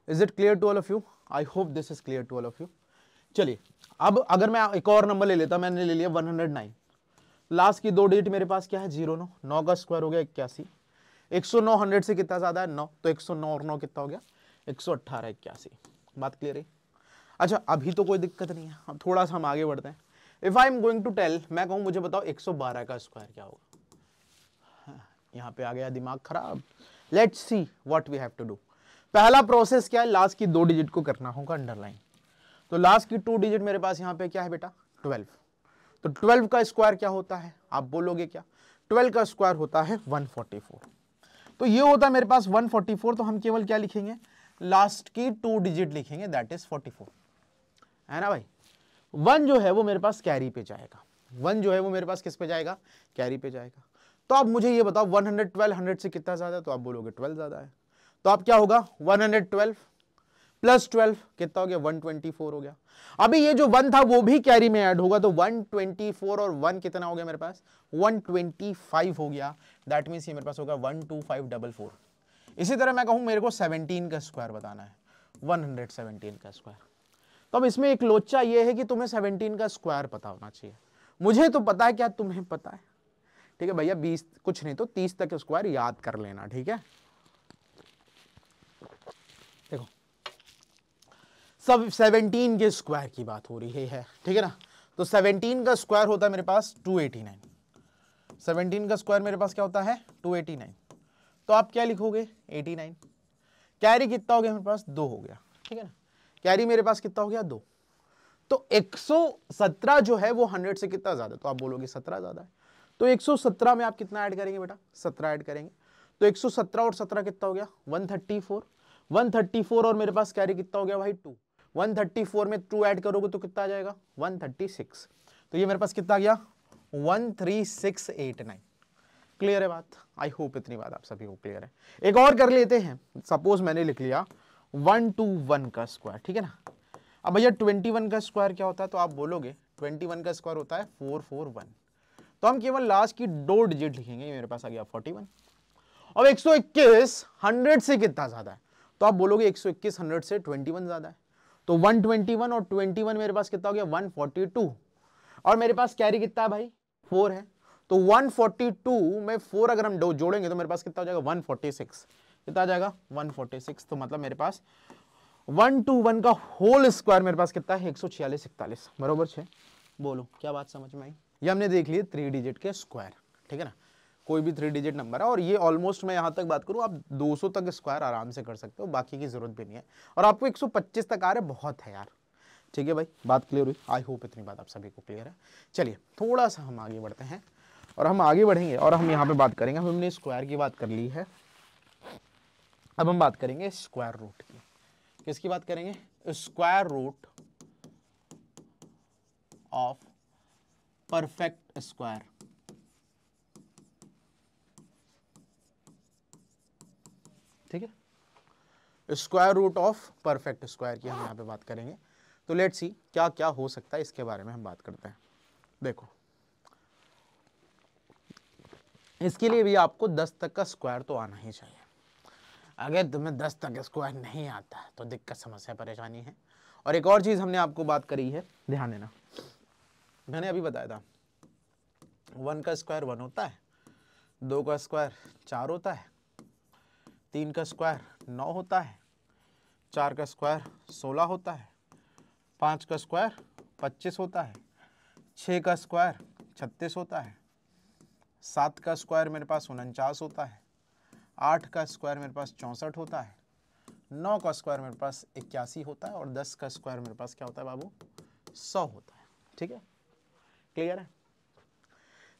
Is it clear to all of you, I hope this is clear to all of you. चलिए अब अगर मैं एक और नंबर ले लेता, मैंने ले लिया 109, लास्ट की 2 डिजिट मेरे पास क्या है 09, 9 का स्क्वायर हो गया 81, 109 100 से कितना ज्यादा है 9, तो 109 और 9 कितना हो गया 118 81, बात क्लियर है। अच्छा अभी तो कोई दिक्कत नहीं है, अब थोड़ा सा हम आगे बढ़ते हैं। If I am going to tell, मैं कहूं मुझे बताओ 112 का स्क्वायर क्या होगा, यहां पे आ गया दिमाग खराब। Let's see what we have to do. पहला प्रोसेस क्या है, लास्ट की 2 डिजिट को करना होगा अंडरलाइन। तो लास्ट की 2 डिजिट मेरे पास यहां पे क्या है बेटा 12, तो 12 का स्क्वायर क्या होता है आप बोलोगे क्या, 12 का स्क्वायर होता है 144, तो ये होता है मेरे पास 144, तो हम केवल क्या लिखेंगे लास्ट की 2 डिजिट लिखेंगे, दैट इज 44, है ना भाई। 1 जो है वो मेरे पास कैरी पे जाएगा, 1 जो है वो मेरे पास किस पे जाएगा कैरी पे जाएगा। तो आप मुझे ये बताओ 112 100 से कितना ज्यादा है, तो आप बोलोगे 12 ज्यादा है, तो आप क्या होगा 112 प्लस 12 कितना हो गया 124 हो गया। अभी ये जो 1 था वो भी कैरी में ऐड होगा, तो 124 और 1 कितना हो गया मेरे पास 125 हो गया, दैट मीन्स ये मेरे पास होगा 12544। इसी तरह मैं कहूं मेरे को 17 का स्क्वायर बताना है, 117 का स्क्वायर। तो अब इसमें एक लोचा ये है कि तुम्हें 17 का स्क्वायर पता होना चाहिए, मुझे तो पता है, क्या तुम्हें पता है, ठीक है भैया 20 कुछ नहीं तो 30 तक स्क्वायर याद कर लेना, ठीक है। देखो सब 17 के स्क्वायर की बात हो रही है, ठीक है ना। तो 17 का स्क्वायर होता है मेरे पास 289, 17 का स्क्वायर मेरे पास क्या होता है 289, तो आप क्या लिखोगे 89, कैरी कितना हो गया मेरे पास 2 हो गया, ठीक है ना, कैरी मेरे पास कितना हो गया 2, तो 117 जो है वो 100 से कितना ज्यादा, तो आप बोलोगे 17 ज्यादा है, तो 117 में आप कितना ऐड करेंगे बेटा 17 ऐड करेंगे, तो 117 और 17 कितना हो गया 134, 134 और मेरे पास कैरी कितना हो गया भाई 2, 134 में 2 ऐड करोगे तो कितना आ जाएगा 136, तो ये मेरे पास कितना आ गया 13689। क्लियर है बात, आई होप इतनी बात आप सभी को क्लियर है। एक और कर लेते हैं, सपोज मैंने लिख लिया 121 का स्क्वायर, ठीक है ना। अब भैया 21 का स्क्वायर क्या होता है, तो आप बोलोगे 21 का स्क्वायर होता है 441, तो हम केवल लास्ट की 2 डिजिट लिखेंगे, ये मेरे पास आ गया 41। अब 121 100 से कितना ज्यादा है, तो आप बोलोगे 121 100 से 21 ज्यादा है, तो 121 और 21 मेरे पास कितना हो गया 142, और मेरे पास कैरी कितना है भाई 4 है, तो 142 में 4 अगर हम जोड़ेंगे तो मेरे पास कितना हो जाएगा 146, कितना आ जाएगा 146, तो मतलब मेरे पास 121 का होल स्क्वायर मेरे पास कितना है 146 41 बरोबर 6। बोलो क्या बात समझ में आई, ये हमने देख लिए 3 डिजिट के स्क्वायर, ठीक है ना, कोई भी 3 डिजिट नंबर है, और ये ऑलमोस्ट मैं यहां तक बात करूं आप 200 तक स्क्वायर आराम से कर सकते हो, बाकी की जरूरत भी नहीं है, और आपको 125 तक आ रहा है बहुत है यार, ठीक है भाई, बात क्लियर हुई, आई होप इतनी बात आप सभी को क्लियर है। चलिए थोड़ा सा हम आगे बढ़ते हैं, और हम आगे बढ़ेंगे और हम यहाँ पे बात करेंगे, हमने स्क्वायर की बात कर ली है, अब हम बात करेंगे स्क्वायर रूट की। किसकी बात करेंगे, square root of perfect square, ठीक है, square root of perfect square की हम यहाँ पे बात करेंगे। तो लेट्स सी क्या क्या हो सकता है इसके बारे में हम बात करते हैं। देखो इसके लिए भी आपको 10 तक का स्क्वायर तो आना ही चाहिए, अगर तुम्हें 10 तक स्क्वायर नहीं आता है तो दिक्कत समस्या परेशानी है। और एक और चीज हमने आपको बात करी है, ध्यान देना, मैंने अभी बताया था 1 का स्क्वायर 1 होता है, 2 का स्क्वायर 4 होता है, 3 का स्क्वायर 9 होता है, 4 का स्क्वायर 16 होता है, 5 का स्क्वायर 25 होता है, 6 का स्क्वायर 36 होता है, 7 का स्क्वायर मेरे पास 49 होता है, 8 का स्क्वायर मेरे पास 64 होता है, 9 का स्क्वायर मेरे पास 81 होता है, और 10 का स्क्वायर मेरे पास क्या होता है बाबू 100 होता है, ठीक है, क्लियर है।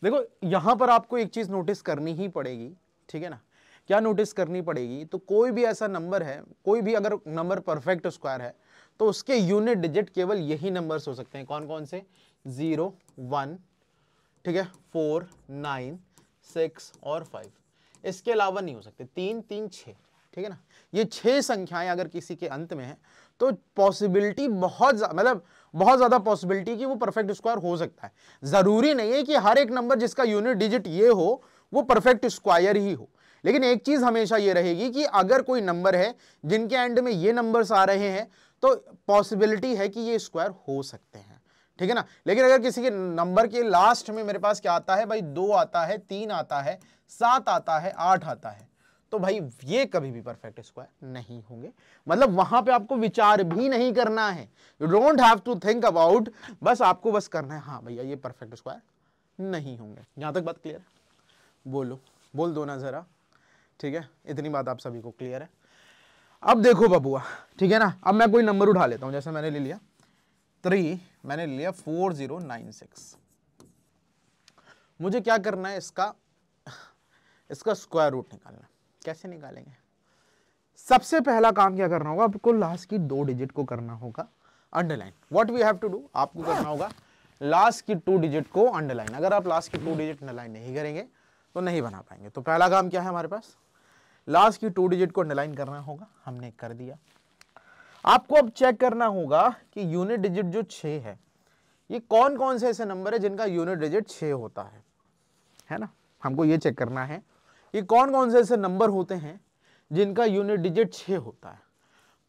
देखो यहां पर आपको एक चीज नोटिस करनी ही पड़ेगी, ठीक है ना, क्या नोटिस करनी पड़ेगी, तो कोई भी ऐसा नंबर है, कोई भी अगर नंबर परफेक्ट स्क्वायर है तो उसके यूनिट डिजिट केवल यही नंबर्स हो सकते हैं। कौन कौन से? 0, 1, ठीक है, 4, 9, 6 और 5, इसके अलावा नहीं हो सकते। 3, 3, 6, ठीक है ना। ये 6 संख्याएं अगर किसी के अंत में है तो पॉसिबिलिटी मतलब बहुत ज्यादा पॉसिबिलिटी कि वो परफेक्ट स्क्वायर हो सकता है। जरूरी नहीं है कि हर एक नंबर जिसका यूनिट डिजिट ये हो वो परफेक्ट स्क्वायर ही हो, लेकिन एक चीज हमेशा ये रहेगी कि अगर कोई नंबर है जिनके एंड में ये नंबर्स आ रहे हैं तो पॉसिबिलिटी है कि ये स्क्वायर हो सकते हैं, ठीक है ना। लेकिन अगर किसी के नंबर के लास्ट में मेरे पास क्या आता है भाई, 2 आता है, 3 आता है, 7 आता है, 8 आता है, तो भाई ये कभी भी परफेक्ट स्क्वायर नहीं होंगे। मतलब वहां पे आपको विचार भी नहीं करना है, you don't have to think about, बस आपको बस करना है हाँ भैया ये परफेक्ट स्क्वायर नहीं होंगे। यहां तक बात क्लियर है? बोल दो ना जरा, ठीक है, इतनी बात आप सभी को क्लियर है। अब देखो बबुआ, ठीक है ना, अब मैं कोई नंबर उठा लेता हूं, जैसे मैंने ले लिया 3, मैंने ले लिया 4096। मुझे क्या करना है, इसका स्क्वायर रूट निकालना। कैसे निकालेंगे? सबसे पहला काम क्या करना होगा, आपको लास्ट की 2 डिजिट को करना होगा underline. What we have to do, आपको करना होगा लास्ट की 2 डिजिट को अंडरलाइन। अगर आप लास्ट की 2 डिजिट अंडरलाइन नहीं करेंगे तो नहीं बना पाएंगे। तो पहला काम क्या है हमारे पास, लास्ट की 2 डिजिट को अंडरलाइन करना होगा, हमने कर दिया। आपको अब चेक करना होगा कि यूनिट डिजिट जो 6 है, ये कौन कौन से ऐसे नंबर है जिनका यूनिट डिजिट 6 होता है ना। हमको ये चेक करना है कि कौन कौन से ऐसे नंबर होते हैं जिनका यूनिट डिजिट 6 होता है।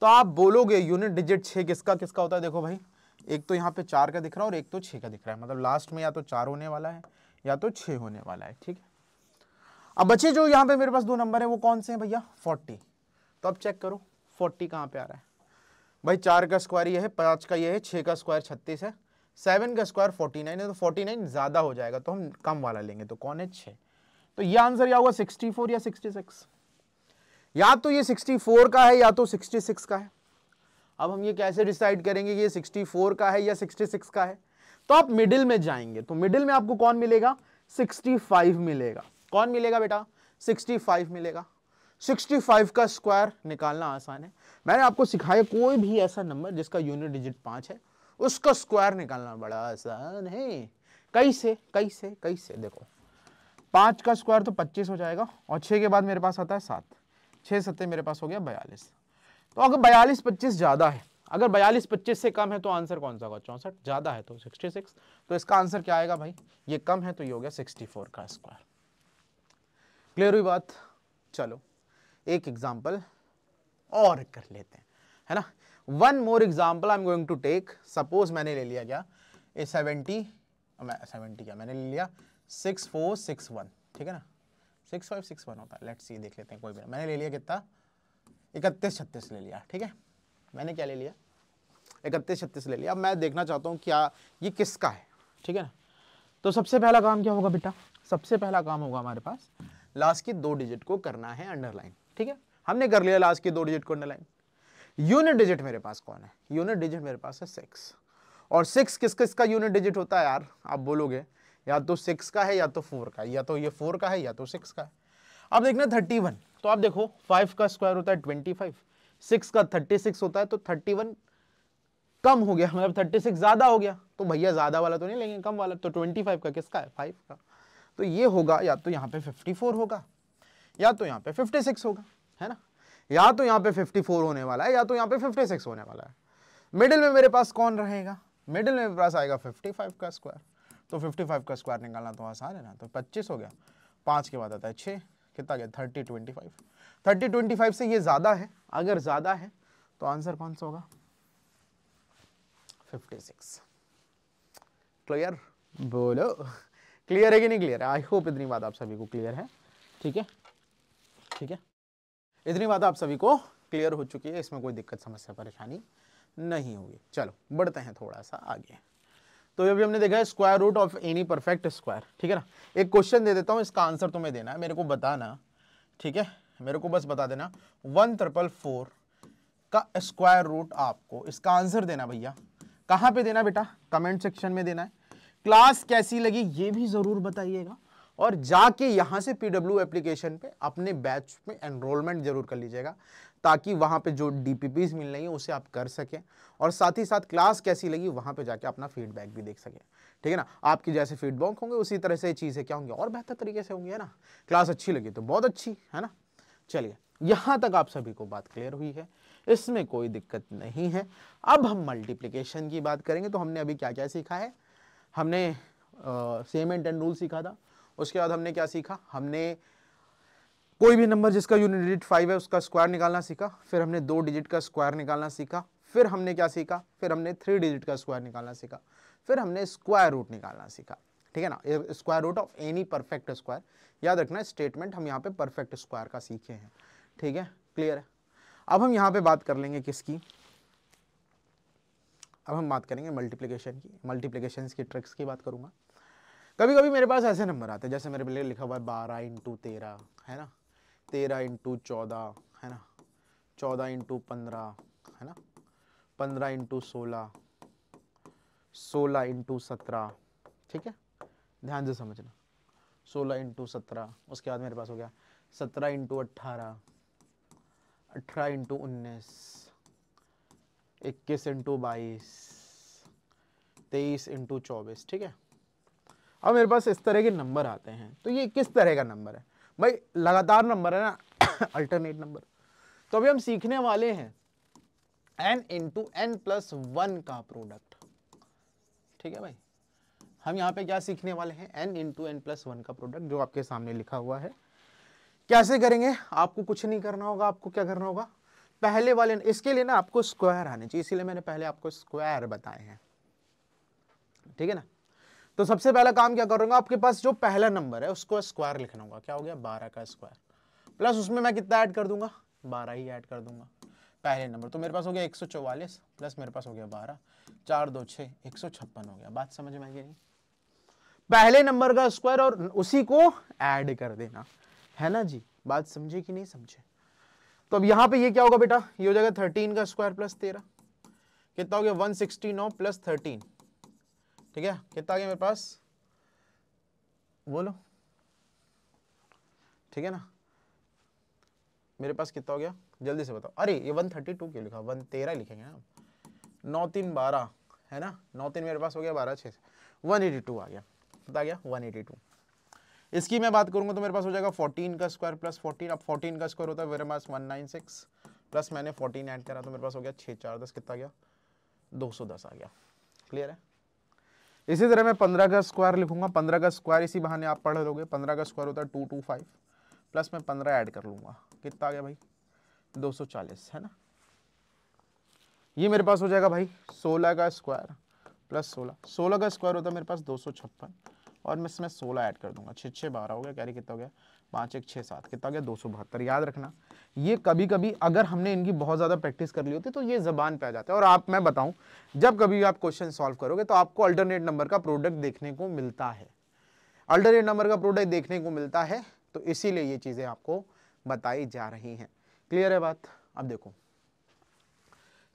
तो आप बोलोगे यूनिट डिजिट 6 किसका किसका होता है। देखो भाई, एक तो यहाँ पे 4 का दिख रहा है और एक तो 6 का दिख रहा है, मतलब लास्ट में या तो 4 होने वाला है या तो 6 होने वाला है, ठीक है। अब बचे जो यहाँ पे मेरे पास 2 नंबर है वो कौन से हैं भैया, 40। तो अब चेक करो 40 कहाँ पे आ रहा है भाई, 4 का स्क्वायर ये है, 5 का ये है, 6 का स्क्वायर 36 है, 7 का स्क्वायर 49 है, तो 49 ज्यादा हो जाएगा तो हम कम वाला लेंगे। तो कौन है, 6। तो ये आंसर क्या होगा, 64 या 66। या तो ये 64 का है या तो 66 का है। अब हम ये कैसे डिसाइड करेंगे कि ये 64 का है या 66 का है। तो आप मिडिल में जाएंगे, तो मिडिल में आपको कौन मिलेगा, 65 मिलेगा। कौन मिलेगा बेटा, 65 मिलेगा। 65 का स्क्वायर निकालना आसान है, मैंने आपको सिखाया कोई भी ऐसा नंबर जिसका यूनिट डिजिट 5 है उसका स्क्वायर निकालना बड़ा आसान है। कैसे देखो, 5 का स्क्वायर तो 25 हो जाएगा और 6 के बाद मेरे पास आता है 7, 6 7 मेरे पास हो गया 42। तो अगर 42 25 ज्यादा है, अगर 42 25 से कम है तो आंसर कौन सा होगा, 64। ज्यादा है तो 66। तो इसका आंसर क्या आएगा भाई, ये कम है तो ये हो गया 64 का स्क्वायर। क्लियर हुई बात? चलो एक एग्जाम्पल और कर लेते हैं, है ना। One more example I am going to take. Suppose मैंने ले लिया क्या, 70 क्या मैंने ले लिया 6461, ठीक है ना, 6561 होता है। लेट्स सी, देख लेते हैं। कोई भी मैंने ले लिया कितना, 31 36 ले लिया, ठीक है। मैंने क्या ले लिया, 31 36 ले लिया। अब मैं देखना चाहता हूँ क्या ये किसका है, ठीक है ना। तो सबसे पहला काम क्या होगा बेटा, सबसे पहला काम होगा हमारे पास लास्ट की 2 डिजिट को करना है अंडरलाइन, ठीक है। हमने कर लिया लास्ट की 2 डिजिट को अंडरलाइन। यूनिट डिजिट मेरे पास कौन है, यूनिट डिजिट मेरे पास है 6। और 6 किस किसका यूनिट डिजिट होता है यार, आप बोलोगे या तो 6 का है या तो 4 का है, या तो ये 4 का है या तो 6 का है। अब देखना 31, तो आप देखो 5 का स्क्वायर होता है 25, 6 का 36 होता है, तो 31 कम हो गया, मतलब 36 ज्यादा हो गया। तो भैया ज्यादा वाला तो नहीं लेंगे, कम वाला। तो 25 का किसका है, 5 का। तो ये होगा या तो यहाँ पे 54 होगा या तो यहाँ पे 56 होगा, है ना। या तो यहाँ पे 54 होने वाला है या तो यहाँ पे 56 होने वाला है। मिडिल में मेरे पास कौन रहेगा, मिडिल में मेरे पास आएगा 55 का स्क्वायर। तो 55 का स्क्वायर निकालना तो आसान है ना। तो 25 हो गया, 5 के बाद आता है 6, कितना गया 30 25। 30 25 से ये ज्यादा है, अगर ज्यादा है तो आंसर कौन सा होगा, 56। क्लियर, बोलो क्लियर है कि नहीं क्लियर है। आई होप इतनी बात आप सभी को क्लियर है, ठीक है, ठीक है। इतनी बात आप सभी को क्लियर हो चुकी है, इसमें कोई दिक्कत समस्या परेशानी नहीं होगी। चलो बढ़ते हैं थोड़ा सा आगे। तो अभी हमने देखा है square root of any perfect square, ठीक है ना। एक क्वेश्चन दे देता हूं, इसका आंसर तुम्हें देना है, मेरे को बताना, ठीक है। मेरे को बस बता देना 1444 का स्क्वायर रूट, आपको इसका आंसर देना भैया। कहां पे देना बेटा, कमेंट सेक्शन में देना है। क्लास कैसी लगी ये भी जरूर बताइएगा, और जाके यहां से पीडब्ल्यू एप्लीकेशन पे अपने बैच में एनरोलमेंट जरूर कर लीजिएगा, ताकि वहां पे जो डीपीपीज मिल रही है उसे आप कर सकें, और साथ ही साथ क्लास कैसी लगी वहां पे जाके अपना फीडबैक भी देख सकें। ठीक है ना, आपकी जैसे फीडबैक होंगे उसी तरह से चीजें क्या होंगी, और बेहतर तरीके से होंगी, है ना। क्लास अच्छी लगी तो बहुत अच्छी, है ना। चलिए, यहां तक आप सभी को बात क्लियर हुई है, इसमें कोई दिक्कत नहीं है। अब हम मल्टीप्लिकेशन की बात करेंगे। तो हमने अभी क्या क्या सीखा है, हमने सेम एंड 10 रूल सीखा था। उसके बाद हमने क्या सीखा, हमने कोई भी नंबर जिसका यूनिट डिजिट 5 है उसका स्क्वायर निकालना सीखा। फिर हमने 2 डिजिट का स्क्वायर निकालना सीखा। फिर हमने क्या सीखा, फिर हमने 3 डिजिट का स्क्वायर निकालना सीखा। फिर हमने स्क्वायर रूट निकालना सीखा। ठीक है ना, square root of any perfect square. याद रखना स्टेटमेंट हम यहाँ पे परफेक्ट स्क्वायर का सीखे हैं। ठीक है, क्लियर है। अब हम यहाँ पे बात कर लेंगे किसकी, अब हम बात करेंगे मल्टीप्लिकेशन की। मल्टीप्लिकेशन की ट्रिक्स की बात करूंगा। कभी कभी मेरे पास ऐसे नंबर आते हैं, जैसे मेरे पे लिखा हुआ है 12 इंटू 13, है ना, 13 इंटू 14, है ना, 14 इंटू 15, है ना, 15 इंटू 16, 16 इंटू 17। ठीक है, ध्यान से समझना, 16 इंटू 17। उसके बाद मेरे पास हो गया 17 इंटू 18, 18 इंटू 19, 21 इंटू 22, 23 इंटू 24। ठीक है, अब मेरे पास इस तरह के नंबर आते हैं। तो ये किस तरह का नंबर है भाई, लगातार नंबर है ना, अल्टरनेट नंबर। तो अभी हम सीखने वाले हैं n इंटू n प्लस 1 का प्रोडक्ट। ठीक है भाई, हम यहाँ पे क्या सीखने वाले हैं, n इंटू n प्लस 1 का प्रोडक्ट, जो आपके सामने लिखा हुआ है। कैसे करेंगे, आपको कुछ नहीं करना होगा। आपको क्या करना होगा, पहले वाले इसके लिए ना आपको स्क्वायर आने चाहिए, इसीलिए मैंने पहले आपको स्क्वायर बताए हैं। ठीक है ना, तो सबसे पहला काम क्या करूंगा, आपके पास जो पहला नंबर है उसको स्क्वायर लिखना होगा। क्या हो गया, 12 का स्क्वायर, प्लस उसमें मैं कितना ऐड कर दूंगा, 12 ही ऐड कर दूंगा पहले नंबर। तो मेरे पास हो गया 144, प्लस मेरे पास हो गया 12, 4 2 6, 156 हो गया। बात समझ में आई नहीं, पहले नंबर का स्क्वायर और उसी को ऐड कर देना, है ना जी। बात समझे कि नहीं समझे। तो अब यहां पे ये क्या होगा बेटा, ये हो जाएगा 13 का स्क्वायर प्लस 13, कितना हो गया 169 प्लस 13। ठीक है, कितना आ गया मेरे पास, बोलो। ठीक है ना, मेरे पास कितना हो गया, जल्दी से बताओ। अरे ये 132 क्यों लिखा, 113 लिखेंगे ना, 9 3 12, है ना, 9 3 मेरे पास हो गया 12 6, 182 आ गया। कितना आ गया 182। इसकी मैं बात करूंगा तो मेरे पास हो जाएगा 14 का स्क्वायर प्लस 14। अब 14 का स्क्वायर होता है मेरे पास 196, प्लस मैंने 14 ऐड करा तो मेरे पास हो गया 6 4 10, कितना आ गया 210 आ गया। क्लियर है। इसी तरह मैं 15 का स्क्वायर लिखूंगा। 15 का स्क्वायर इसी बहाने आप पढ़ लोगे। 15 का स्क्वायर होता है 225, प्लस मैं 15 ऐड कर लूंगा, कितना आ गया भाई 240, है ना। ये मेरे पास हो जाएगा भाई 16 का स्क्वायर प्लस 16। 16 का स्क्वायर होता है मेरे पास 256, और मैं इसमें 16 ऐड कर दूंगा, 6 6 12 हो गया, कैरी कितना हो गया 5 1 6 7, कितना गया 272। याद रखना, ये कभी कभी अगर हमने इनकी बहुत ज़्यादा प्रैक्टिस कर ली होती तो ये जबान पे आ जाता है। और आप, मैं बताऊं, जब कभी आप क्वेश्चन सॉल्व करोगे तो आपको अल्टरनेट नंबर का प्रोडक्ट देखने को मिलता है, अल्टरनेट नंबर का प्रोडक्ट देखने को मिलता है, तो इसीलिए ये चीज़ें आपको बताई जा रही हैं। क्लियर है बात। अब देखो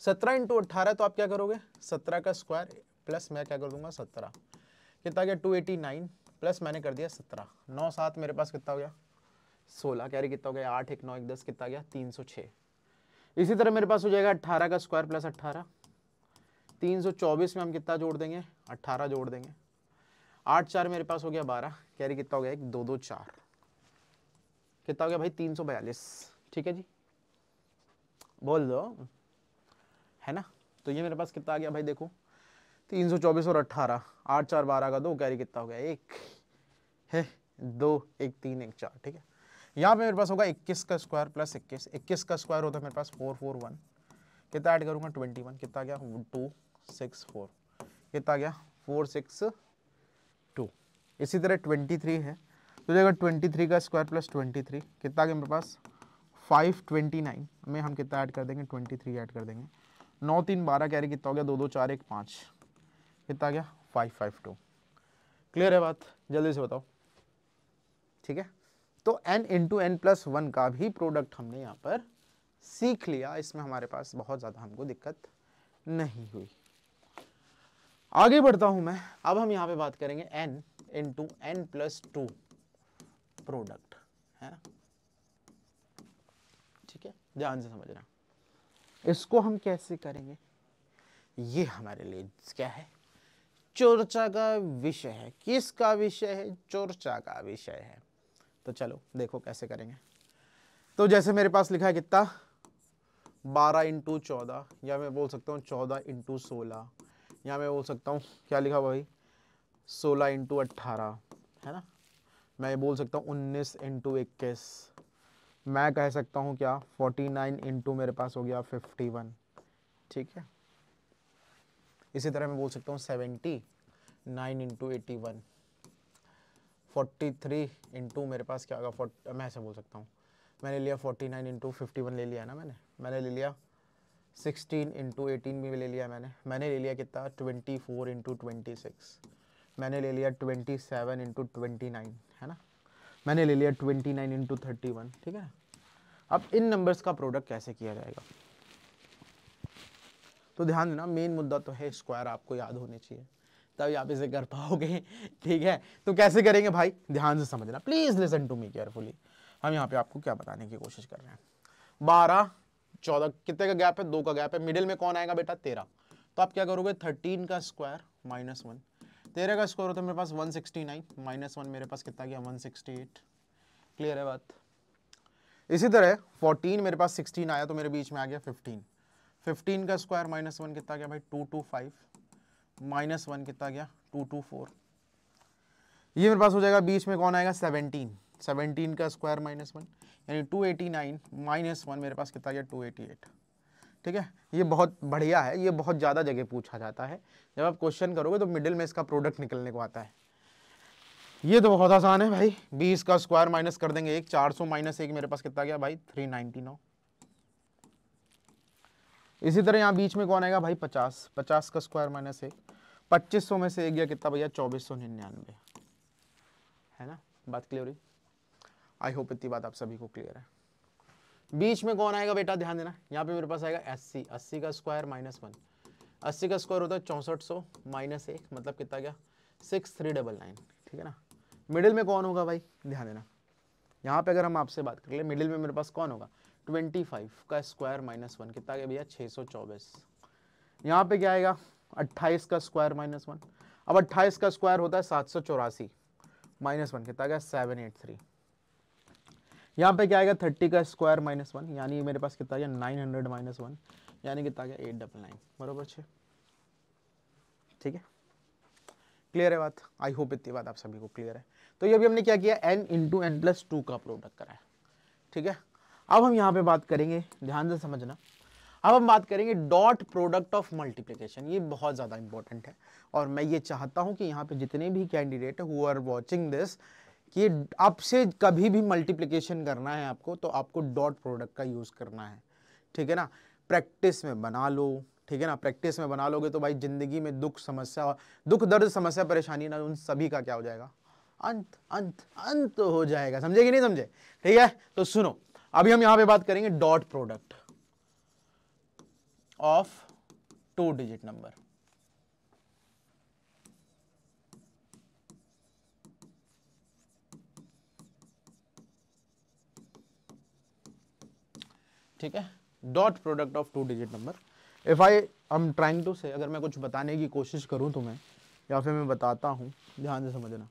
17 इंटू 18, तो आप क्या करोगे, 17 का स्क्वायर प्लस मैं क्या कर दूंगा 17, कितना गया 289, प्लस मैंने कर दिया 17, 9 7 मेरे पास कितना हो गया 16, कैरी कितना हो गया 8 1 9 1 10, कितना गया 306। इसी तरह मेरे पास हो जाएगा 18 का स्क्वायर प्लस 18, 324 में हम कितना जोड़ देंगे 18 जोड़ देंगे, 8 4 मेरे पास हो गया 12, कैरी कितना हो गया 1 2 2 4, कितना हो गया भाई 342। ठीक है जी, बोल दो, है ना। तो ये मेरे पास कितना आ गया भाई, देखो 324 और 18, 8 4 12 का 2, कैरी कितना हो गया 1 है 2 1 3 1 4। ठीक है, यहाँ पे मेरे पास होगा 21 का स्क्वायर प्लस 21। 21 का स्क्वायर होता है मेरे पास 441, कितना ऐड करूंगा 21, कितना गया 264, कितना गया 462। इसी तरह 23 है तो जाएगा 23 का स्क्वायर प्लस 23, कितना गया मेरे पास 529 में हम कितना ऐड कर देंगे 23 ऐड कर देंगे, 9 3 12, कैरी कितना हो गया 2 2 4 1 5, कितना गया 552। क्लियर है बात, जल्दी से बताओ। ठीक है, तो n इंटू n प्लस 1 का भी प्रोडक्ट हमने यहाँ पर सीख लिया, इसमें हमारे पास बहुत ज़्यादा हमको दिक्कत नहीं हुई। आगे बढ़ता हूं मैं। अब हम यहाँ पे बात करेंगे n into n plus 2 product है ना, ठीक है, ध्यान से समझना। इसको हम कैसे करेंगे, ये हमारे लिए क्या है, चर्चा का विषय है। किसका विषय है, चर्चा का विषय है। तो चलो देखो कैसे करेंगे। तो जैसे मेरे पास लिखा है कितना, 12 इंटू 14, या मैं बोल सकता हूँ 14 इंटू 16, या मैं बोल सकता हूँ क्या लिखा भाई, 16 इंटू 18, है ना। मैं बोल सकता हूँ 19 इंटू 21, मैं कह सकता हूँ क्या 49 इंटू मेरे पास हो गया 51, ठीक है। इसी तरह मैं बोल सकता हूँ 79 इंटू 81, 43 इंटू मेरे पास क्या होगा, मैं ऐसे बोल सकता हूँ, मैंने लिया 49 इंटू 51 ले लिया ना, मैंने ले लिया 16 इंटू 18 भी ले लिया, मैंने ले लिया कितना 24 इंटू 26, मैंने ले लिया 27 इंटू 29, है ना, मैंने ले लिया 29 इंटू 31, ठीक है। अब इन नंबर्स का प्रोडक्ट कैसे किया जाएगा, तो ध्यान देना, मेन मुद्दा तो है स्क्वायर, आपको याद होने चाहिए, तभी आप इसे कर पाओगे, ठीक है। तो कैसे करेंगे भाई, ध्यान से समझना, please listen to me carefully. हम यहाँ पे आपको क्या बताने की कोशिश कर रहे हैं, 12 14 कितने का गैप है, 2 का गैप है, मिडिल में कौन आएगा बेटा 13, तो आप क्या करोगे 13 का स्क्वायर माइनस 1, 13 का स्क्वायर होता है मेरे पास 169, माइनस 1 मेरे पास कितना गया 168, क्लियर है बात। इसी तरह 14 मेरे पास 16 आया तो मेरे बीच में आ गया 15, 15 का स्क्वायर माइनस 1 कितना गया भाई 225, माइनस 1 कितना गया 224, ये मेरे पास हो जाएगा, बीच में कौन आएगा 17, 17 का स्क्वायर माइनस 1 यानी 289, माइनस 1 मेरे पास कितना गया 288, ठीक है। ये बहुत बढ़िया है, ये बहुत ज़्यादा जगह पूछा जाता है, जब आप क्वेश्चन करोगे तो मिडिल में इसका प्रोडक्ट निकलने को आता है। ये तो बहुत आसान है भाई, 20 का स्क्वायर माइनस कर देंगे 1, 400 माइनस 1 मेरे पास कितना गया भाई 399। इसी तरह यहाँ बीच में कौन आएगा भाई 50, 50 का स्क्वायर माइनस 1, 2500 में से 1 गया कितना भैया 2499, है ना, बात क्लियर हुई। आई होप इतनी बात आप सभी को क्लियर है। बीच में कौन आएगा बेटा, ध्यान देना, यहाँ पे मेरे पास आएगा 80, 80 का स्क्वायर माइनस 1, 80 का स्क्वायर होता है 6400 माइनस 1, मतलब कितना गया 6399, ठीक है ना। मिडिल में कौन होगा भाई, ध्यान देना, यहाँ पे अगर हम आपसे बात कर ले, मिडिल में मेरे पास कौन होगा 25 का स्क्वायर माइनस 1 कितना गया भैया 624, यहाँ पे क्या आएगा 28 का स्क्वायर माइनस 1, अब 28 का स्क्वायर होता है 784 माइनस 1 कितना गया 783, यहाँ पे क्या आएगा 30 का स्क्वायर माइनस 1 यानी मेरे पास कितना गया 900 माइनस 1 यानी कितना गया 899 बराबर 6, ठीक है, क्लियर है बात। आई होप इतनी बात आप सभी को क्लियर है। तो ये अभी हमने क्या किया, n इंटू एन प्लस 2 का प्रोडक्ट करा है, ठीक है। अब हम यहाँ पे बात करेंगे, ध्यान से समझना, अब हम बात करेंगे डॉट प्रोडक्ट ऑफ मल्टीप्लिकेशन। ये बहुत ज़्यादा इंपॉर्टेंट है और मैं ये चाहता हूँ कि यहाँ पे जितने भी candidate who are watching this, कि आपसे कभी भी मल्टीप्लिकेशन करना है आपको तो आपको डॉट प्रोडक्ट का यूज़ करना है, ठीक है ना। प्रैक्टिस में बना लो, ठीक है ना, प्रैक्टिस में बना लोगे तो भाई जिंदगी में दुख समस्या, दुख दर्द समस्या परेशानी ना, उन सभी का क्या हो जाएगा, अंत अंत अंत हो जाएगा, समझे कि नहीं समझे, ठीक है। तो सुनो, अभी हम यहाँ पे बात करेंगे dot product of 2 digit number. ठीक है, dot product of 2 digit number. If I am trying to say, अगर मैं कुछ बताने की कोशिश करूं तुम्हें या फिर मैं बताता हूं, ध्यान से समझना।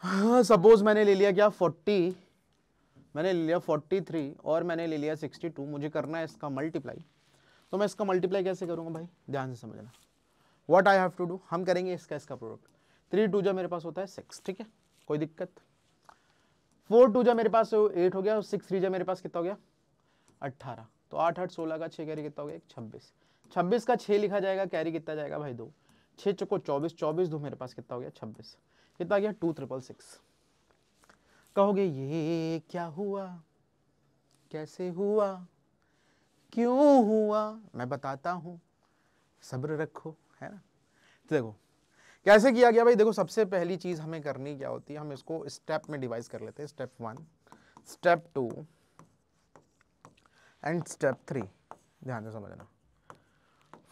हाँ, सपोज मैंने ले लिया क्या 40, मैंने ले लिया 43 और मैंने ले लिया 62, मुझे करना है इसका मल्टीप्लाई। तो मैं इसका मल्टीप्लाई कैसे करूंगा भाई, ध्यान से समझना। What I have to do, हम करेंगे इसका प्रोडक्ट। 3 2 जा मेरे पास होता है 6, ठीक है, कोई दिक्कत। 4 2 जा मेरे पास 8 हो गया, 6 3 जा मेरे पास कितना हो गया 18, तो 8 8 16 का 6 कैरी कितना हो गया 26, 26 का 6 लिखा जाएगा, कैरी कितना जाएगा भाई 2, 6 चौको 24, 24 2 मेरे पास कितना हो गया 26, कितना गया 2666। कहोगे ये क्या हुआ, कैसे हुआ, क्यों हुआ, मैं बताता हूं, सब्र रखो, है ना। तो देखो कैसे किया गया भाई, देखो सबसे पहली चीज हमें करनी क्या होती है, हम इसको स्टेप में डिवाइड कर लेते हैं, स्टेप 1, स्टेप 2 एंड स्टेप 3। ध्यान से समझना,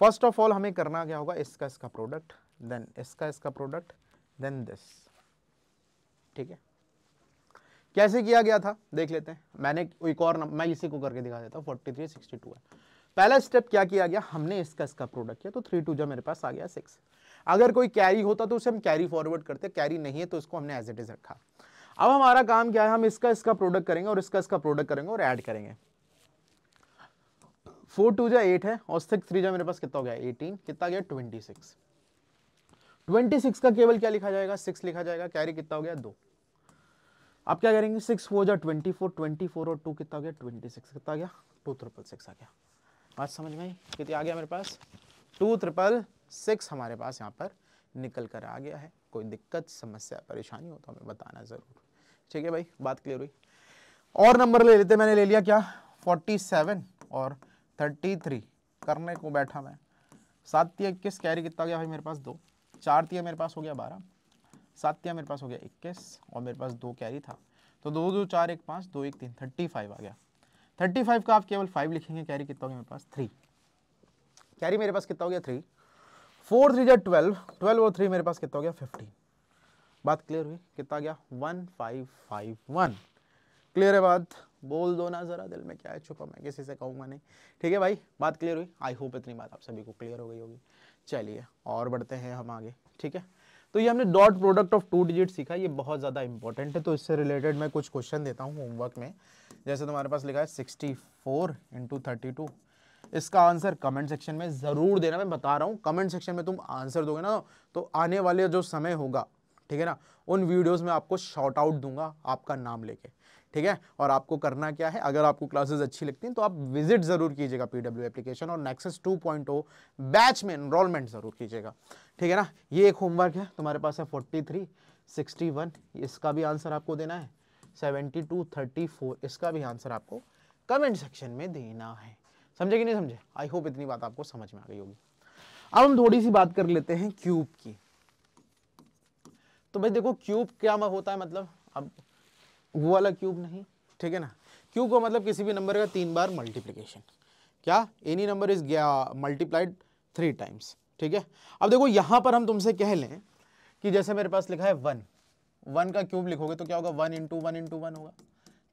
फर्स्ट ऑफ ऑल हमें करना क्या होगा, इसका प्रोडक्ट, देन इसका प्रोडक्ट, देन दिस, ठीक है। कैसे किया गया था देख लेते हैं। मैंने एक और मैं इसी को करके दिखा देता हूँ। 43 62 है। पहला स्टेप क्या किया गया, हमने इसका प्रोडक्ट किया तो 3 2 मेरे पास आ गया 6। अगर कोई कैरी होता तो उसे हम कैरी फॉरवर्ड करते, कैरी नहीं है तो उसको हमने एज इट इज रखा। अब हमारा काम क्या है, हम इसका प्रोडक्ट करेंगे और इसका प्रोडक्ट करेंगे और ऐड करेंगे। 4 2 8 है और 6 3 मेरे पास कितना हो गया 18, कितना गया 26। 26 का केवल क्या लिखा जाएगा 6 लिखा जाएगा, कैरी कितना हो गया 2। आप क्या करेंगे 6 4 जा 24, 24 और 2 कितना हो गया 26, कितना आ गया 2666 आ गया। बात समझ में आई, कितना आ गया मेरे पास 2666 हमारे पास यहाँ पर निकल कर आ गया है। कोई दिक्कत समस्या परेशानी हो तो हमें बताना जरूर, ठीक है भाई, बात क्लियर हुई। और नंबर ले लेते, मैंने ले लिया क्या 47 और 33 करने को बैठा मैं। 7 3 21 कैरी कितना गया भाई मेरे पास 2, 4 3 मेरे पास हो गया 12, 7 3 मेरे पास हो गया 21 और मेरे पास 2 कैरी था तो 2 2 4 1 5 2 1 3 35 आ गया। 35 का आप केवल 5 लिखेंगे, कैरी कितना हो गया मेरे पास 3, कैरी मेरे पास कितना हो गया 3, 4 3 जा 12, 12 और 3 मेरे पास कितना हो गया 15। बात क्लियर हुई, कितना गया 1551। क्लियर है बात, बोल दो ना जरा, दिल में क्या है छुपा, मैं किसी से कहूँगा नहीं, ठीक है भाई, बात क्लियर हुई। आई होप इतनी बात आप सभी को क्लियर हो गई होगी। चलिए और बढ़ते हैं हम आगे, ठीक है। तो ये हमने डॉट प्रोडक्ट ऑफ 2 डिजिट सीखा, ये बहुत ज़्यादा इंपॉर्टेंट है। तो इससे रिलेटेड मैं कुछ क्वेश्चन देता हूँ होमवर्क में। जैसे तुम्हारे पास लिखा है 64 × 32, इसका आंसर कमेंट सेक्शन में ज़रूर देना। मैं बता रहा हूँ, कमेंट सेक्शन में तुम आंसर दोगे ना तो आने वाले जो समय होगा, ठीक है ना, उन वीडियोस में आपको शॉर्ट आउट दूंगा आपका नाम लेके, ठीक है। और आपको करना क्या है, अगर आपको क्लासेस अच्छी लगती हैं तो आप विजिट जरूर कीजिएगा PW एप्लीकेशन और नेक्सस 2.0 बैच में एनरोलमेंट जरूर कीजिएगा, ठीक है ना। ये एक होमवर्क है तुम्हारे पास है 43 61, इसका भी आंसर आपको देना है। 72 34, इसका भी आंसर आपको कमेंट सेक्शन में देना है। समझे कि नहीं समझे? आई होप इतनी बात आपको समझ में आ गई होगी। अब हम थोड़ी सी बात कर लेते हैं क्यूब की। तो भाई देखो क्यूब क्या होता है, मतलब अब वो वाला क्यूब नहीं, ठीक है ना। क्यूब का मतलब किसी भी नंबर का 3 बार मल्टीप्लिकेशन, क्या any number is multiplied 3 times, ठीक है। अब देखो यहां पर हम तुमसे कह लें कि जैसे मेरे पास लिखा है 1 का क्यूब लिखोगे तो क्या होगा 1 × 1 × 1 होगा,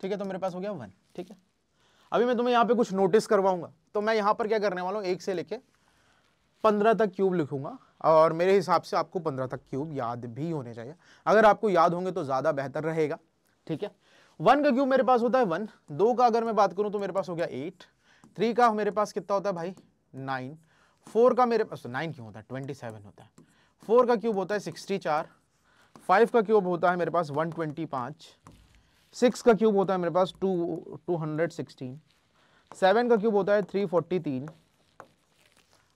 ठीक है। तो मेरे पास हो गया 1, ठीक है। अभी मैं तुम्हें यहाँ पे कुछ नोटिस करवाऊंगा, तो मैं यहाँ पर क्या करने वाला हूँ 1 से लेके 15 तक क्यूब लिखूंगा और मेरे हिसाब से आपको 15 तक क्यूब याद भी होने चाहिए। अगर आपको याद होंगे तो ज़्यादा बेहतर रहेगा, ठीक है। 1 का क्यूब मेरे पास होता है 1, 2 का अगर मैं बात करूं तो मेरे पास हो गया 8, 3 का मेरे पास कितना होता है भाई 9, 4 का मेरे पास 9 क्यों होता है 27 होता है, 4 का क्यूब होता है 64, 5 का क्यूब होता है मेरे पास 125, 6 का क्यूब होता है मेरे पास 216, 7 का क्यूब होता है 343,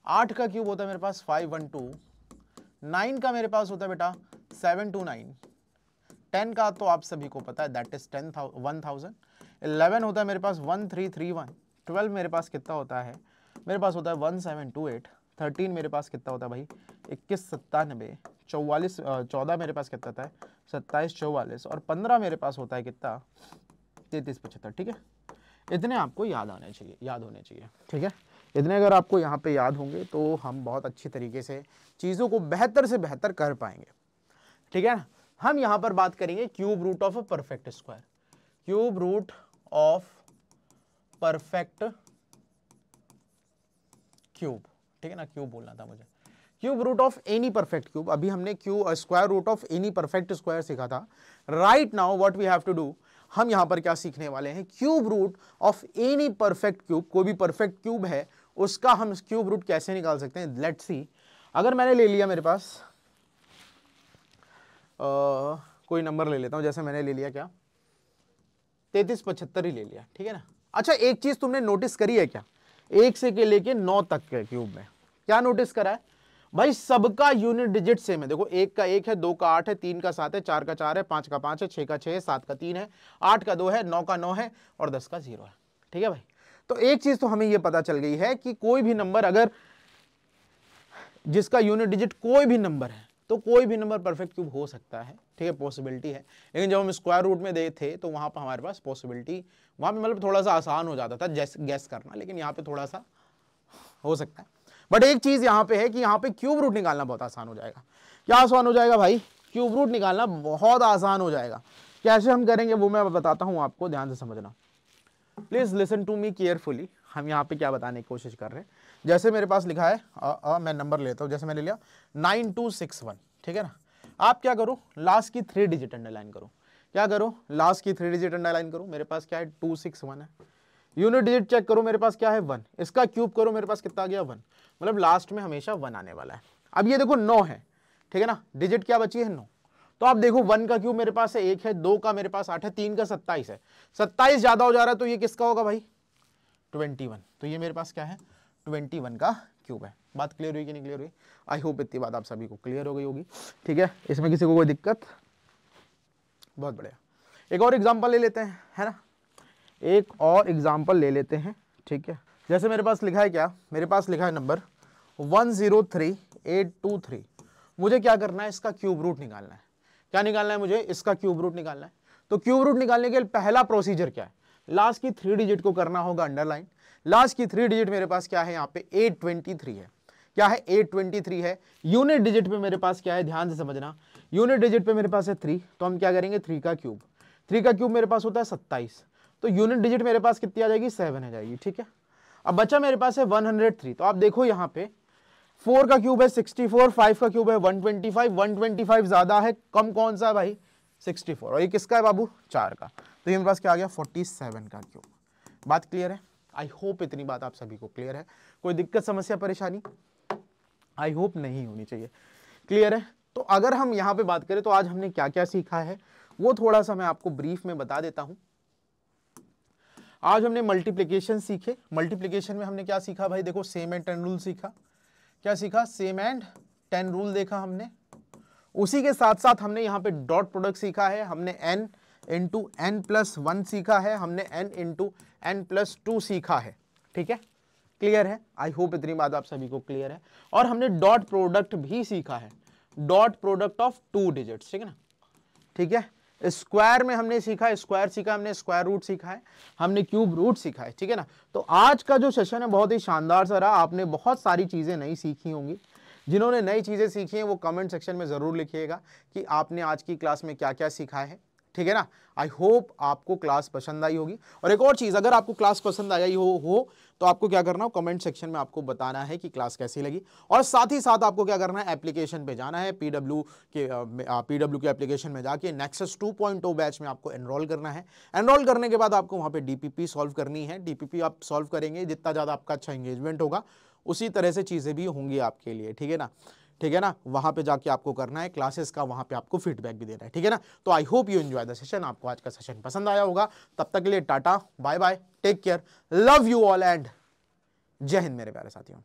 8 का क्यूब होता है मेरे पास 512, 9 का मेरे पास होता है बेटा 729, 10 का तो आप सभी को पता है दैट इज 1000, 11 होता है मेरे पास 1331, 12 मेरे पास कितना होता है मेरे पास होता है 1728, 13 मेरे पास कितना होता है भाई 2197, 44 14 मेरे पास कितना होता है 2744 और 15 मेरे पास होता है कितना 3375, ठीक है। इतने आपको याद होने चाहिए, ठीक है। इतने अगर आपको यहाँ पे याद होंगे तो हम बहुत अच्छी तरीके से चीज़ों को बेहतर से बेहतर कर पाएंगे, ठीक है ना। हम यहाँ पर बात करेंगे cube root of a perfect square, cube root of perfect cube, ठीक है ना, क्यूब बोलना था मुझे। Cube root of any perfect cube, अभी हमने square root of any perfect square सीखा था। Right now what we have to do, हम यहां पर क्या सीखने वाले हैं, cube root of any perfect cube, कोई भी परफेक्ट क्यूब है उसका हम क्यूब रूट कैसे निकाल सकते हैं। लेट्स सी, अगर मैंने ले लिया मेरे पास कोई नंबर ले लेता हूं, जैसे मैंने ले लिया क्या 3375 ही ले लिया, ठीक है ना। अच्छा एक चीज तुमने नोटिस करी है क्या, 1 से के लेके 9 तक के क्यूब में क्या नोटिस करा है भाई, सबका यूनिट डिजिट सेम है। देखो 1 का 1 है, 2 का 8 है, 3 का 7 है, 4 का 4 है, 5 का 5 है, 6 का 6 है, 7 का 3 है, 8 का 2 है, 9 का 9 है और 10 का 0 है, ठीक है भाई। तो एक चीज तो हमें यह पता चल गई है कि कोई भी नंबर अगर जिसका यूनिट डिजिट कोई भी नंबर है तो कोई भी नंबर परफेक्ट क्यूब हो सकता है, ठीक है, पॉसिबिलिटी है। लेकिन जब हम स्क्वायर रूट में दे थे तो वहां पर हमारे पास पॉसिबिलिटी, वहां पे मतलब थोड़ा सा आसान हो जाता था गैस करना, लेकिन यहाँ पे थोड़ा सा हो सकता है। बट एक चीज यहाँ पे है कि यहाँ पे क्यूब रूट निकालना बहुत आसान हो जाएगा। क्या आसान हो जाएगा भाई, क्यूब रूट निकालना बहुत आसान हो जाएगा। कैसे हम करेंगे वो मैं बताता हूं आपको, ध्यान से समझना, please listen to me carefully. हम यहाँ पे क्या बताने की कोशिश कर रहे हैं, जैसे मेरे पास लिखा है मैं नंबर लेता हूँ, जैसे मैंने लिया 9261, ठीक है ना। आप क्या करो, लास्ट की 3 डिजिट अंडरलाइन करो। क्या करो, लास्ट की 3 डिजिट अंडरलाइन करो। मेरे पास क्या है 261 है। यूनिट डिजिट चेक करो, मेरे पास क्या है 1। इसका क्यूब करो, मेरे पास कितना आ गया 1। मतलब लास्ट में हमेशा 1 आने वाला है। अब ये देखो 9 है, ठीक है ना, डिजिट क्या बची है 9। तो आप देखो 1 का क्यूब मेरे पास है 1 है, 2 का मेरे पास 8 है, 3 का 27 है। 27 ज्यादा हो जा रहा है तो ये किसका होगा भाई 21। तो ये मेरे पास क्या है 21 का क्यूब है। बात क्लियर हुई कि नहीं क्लियर हुई? आई होप इतनी बात आप सभी को क्लियर हो गई होगी, ठीक है। इसमें किसी को कोई दिक्कत? बहुत बढ़िया। एक और एग्जांपल ले लेते हैं, है ना, एक और एग्जांपल ले लेते हैं, ठीक है। जैसे मेरे पास लिखा है क्या, मेरे पास लिखा है नंबर 103823। मुझे क्या करना है, इसका क्यूब रूट निकालना है। क्या निकालना है मुझे, इसका क्यूब रूट निकालना है। तो क्यूब रूट निकालने के लिए पहला प्रोसीजर क्या है, लास्ट की 3 डिजिट को करना होगा अंडरलाइन। लास्ट की 3 डिजिट मेरे पास क्या है, यहाँ पे 823 है। क्या है 823 है। यूनिट डिजिट पे मेरे पास क्या है, ध्यान से समझना, यूनिट डिजिट पे मेरे पास है 3। तो हम क्या करेंगे 3 का क्यूब। 3 का क्यूब मेरे पास होता है 27। तो यूनिट डिजिट मेरे पास कितनी आ जाएगी 7 आ जाएगी, ठीक है। अब बचा मेरे पास है 103। तो आप देखो यहाँ पे 4 का क्यूब है 64, 5 का क्यूब है 125। 125 ज्यादा है, कम कौन सा है भाई 64, और ये किसका है बाबू 4 का। तो ये मेरे पास क्या आ गया 47 का क्यूब। बात क्लियर है? आई होप इतनी बात आप सभी को क्लियर है। कोई दिक्कत समस्या परेशानी आई होप नहीं होनी चाहिए, क्लियर है। तो अगर हम यहाँ पे बात करें तो आज हमने क्या क्या सीखा है वो थोड़ा सा मैं आपको ब्रीफ में बता देता हूं। आज हमने मल्टीप्लिकेशन सीखे। मल्टीप्लिकेशन में हमने क्या सीखा भाई, देखो सेम एंड 10 रूल सीखा। क्या सीखा, सेम एंड 10 रूल देखा हमने। उसी के साथ साथ हमने यहाँ पे डॉट प्रोडक्ट सीखा है, हमने n इंटू एन प्लस 1 सीखा है, हमने n इंटू एन प्लस 2 सीखा है, ठीक है। क्लियर है? आई होप इतनी बात आप सभी को क्लियर है। और हमने डॉट प्रोडक्ट भी सीखा है, डॉट प्रोडक्ट ऑफ 2 डिजिट्स, ठीक है ना, ठीक है। स्क्वायर में हमने सीखा, स्क्वायर सीखा हमने, स्क्वायर रूट सीखा है, हमने क्यूब रूट सीखा है, ठीक है ना। तो आज का जो सेशन है बहुत ही शानदार सा रहा। आपने बहुत सारी चीजें नई सीखी होंगी। जिन्होंने नई चीजें सीखी हैं वो कमेंट सेक्शन में जरूर लिखिएगा कि आपने आज की क्लास में क्या क्या सीखा है, ठीक है ना। आई होप आपको क्लास पसंद आई होगी। और एक और चीज, अगर आपको क्लास पसंद आई हो तो आपको क्या करना हो, कमेंट सेक्शन में आपको बताना है कि क्लास कैसी लगी। और साथ ही साथ आपको क्या करना है, एप्लीकेशन पे जाना है, पीडब्ल्यू के एप्लीकेशन में जाके नेक्सस 2.0 बैच में आपको एनरोल करना है। एनरोल करने के बाद आपको वहां पे डीपीपी सॉल्व करनी है। डीपीपी आप सॉल्व करेंगे, जितना ज्यादा आपका अच्छा एंगेजमेंट होगा उसी तरह से चीजें भी होंगी आपके लिए, ठीक है ना, ठीक है ना। वहां पे जाके आपको करना है क्लासेस का, वहां पे आपको फीडबैक भी देना है, ठीक है ना। तो I hope you enjoy the session. आपको आज का सेशन पसंद आया होगा। तब तक के लिए tata bye bye, take care, love you all and जय हिंद मेरे प्यारे साथियों।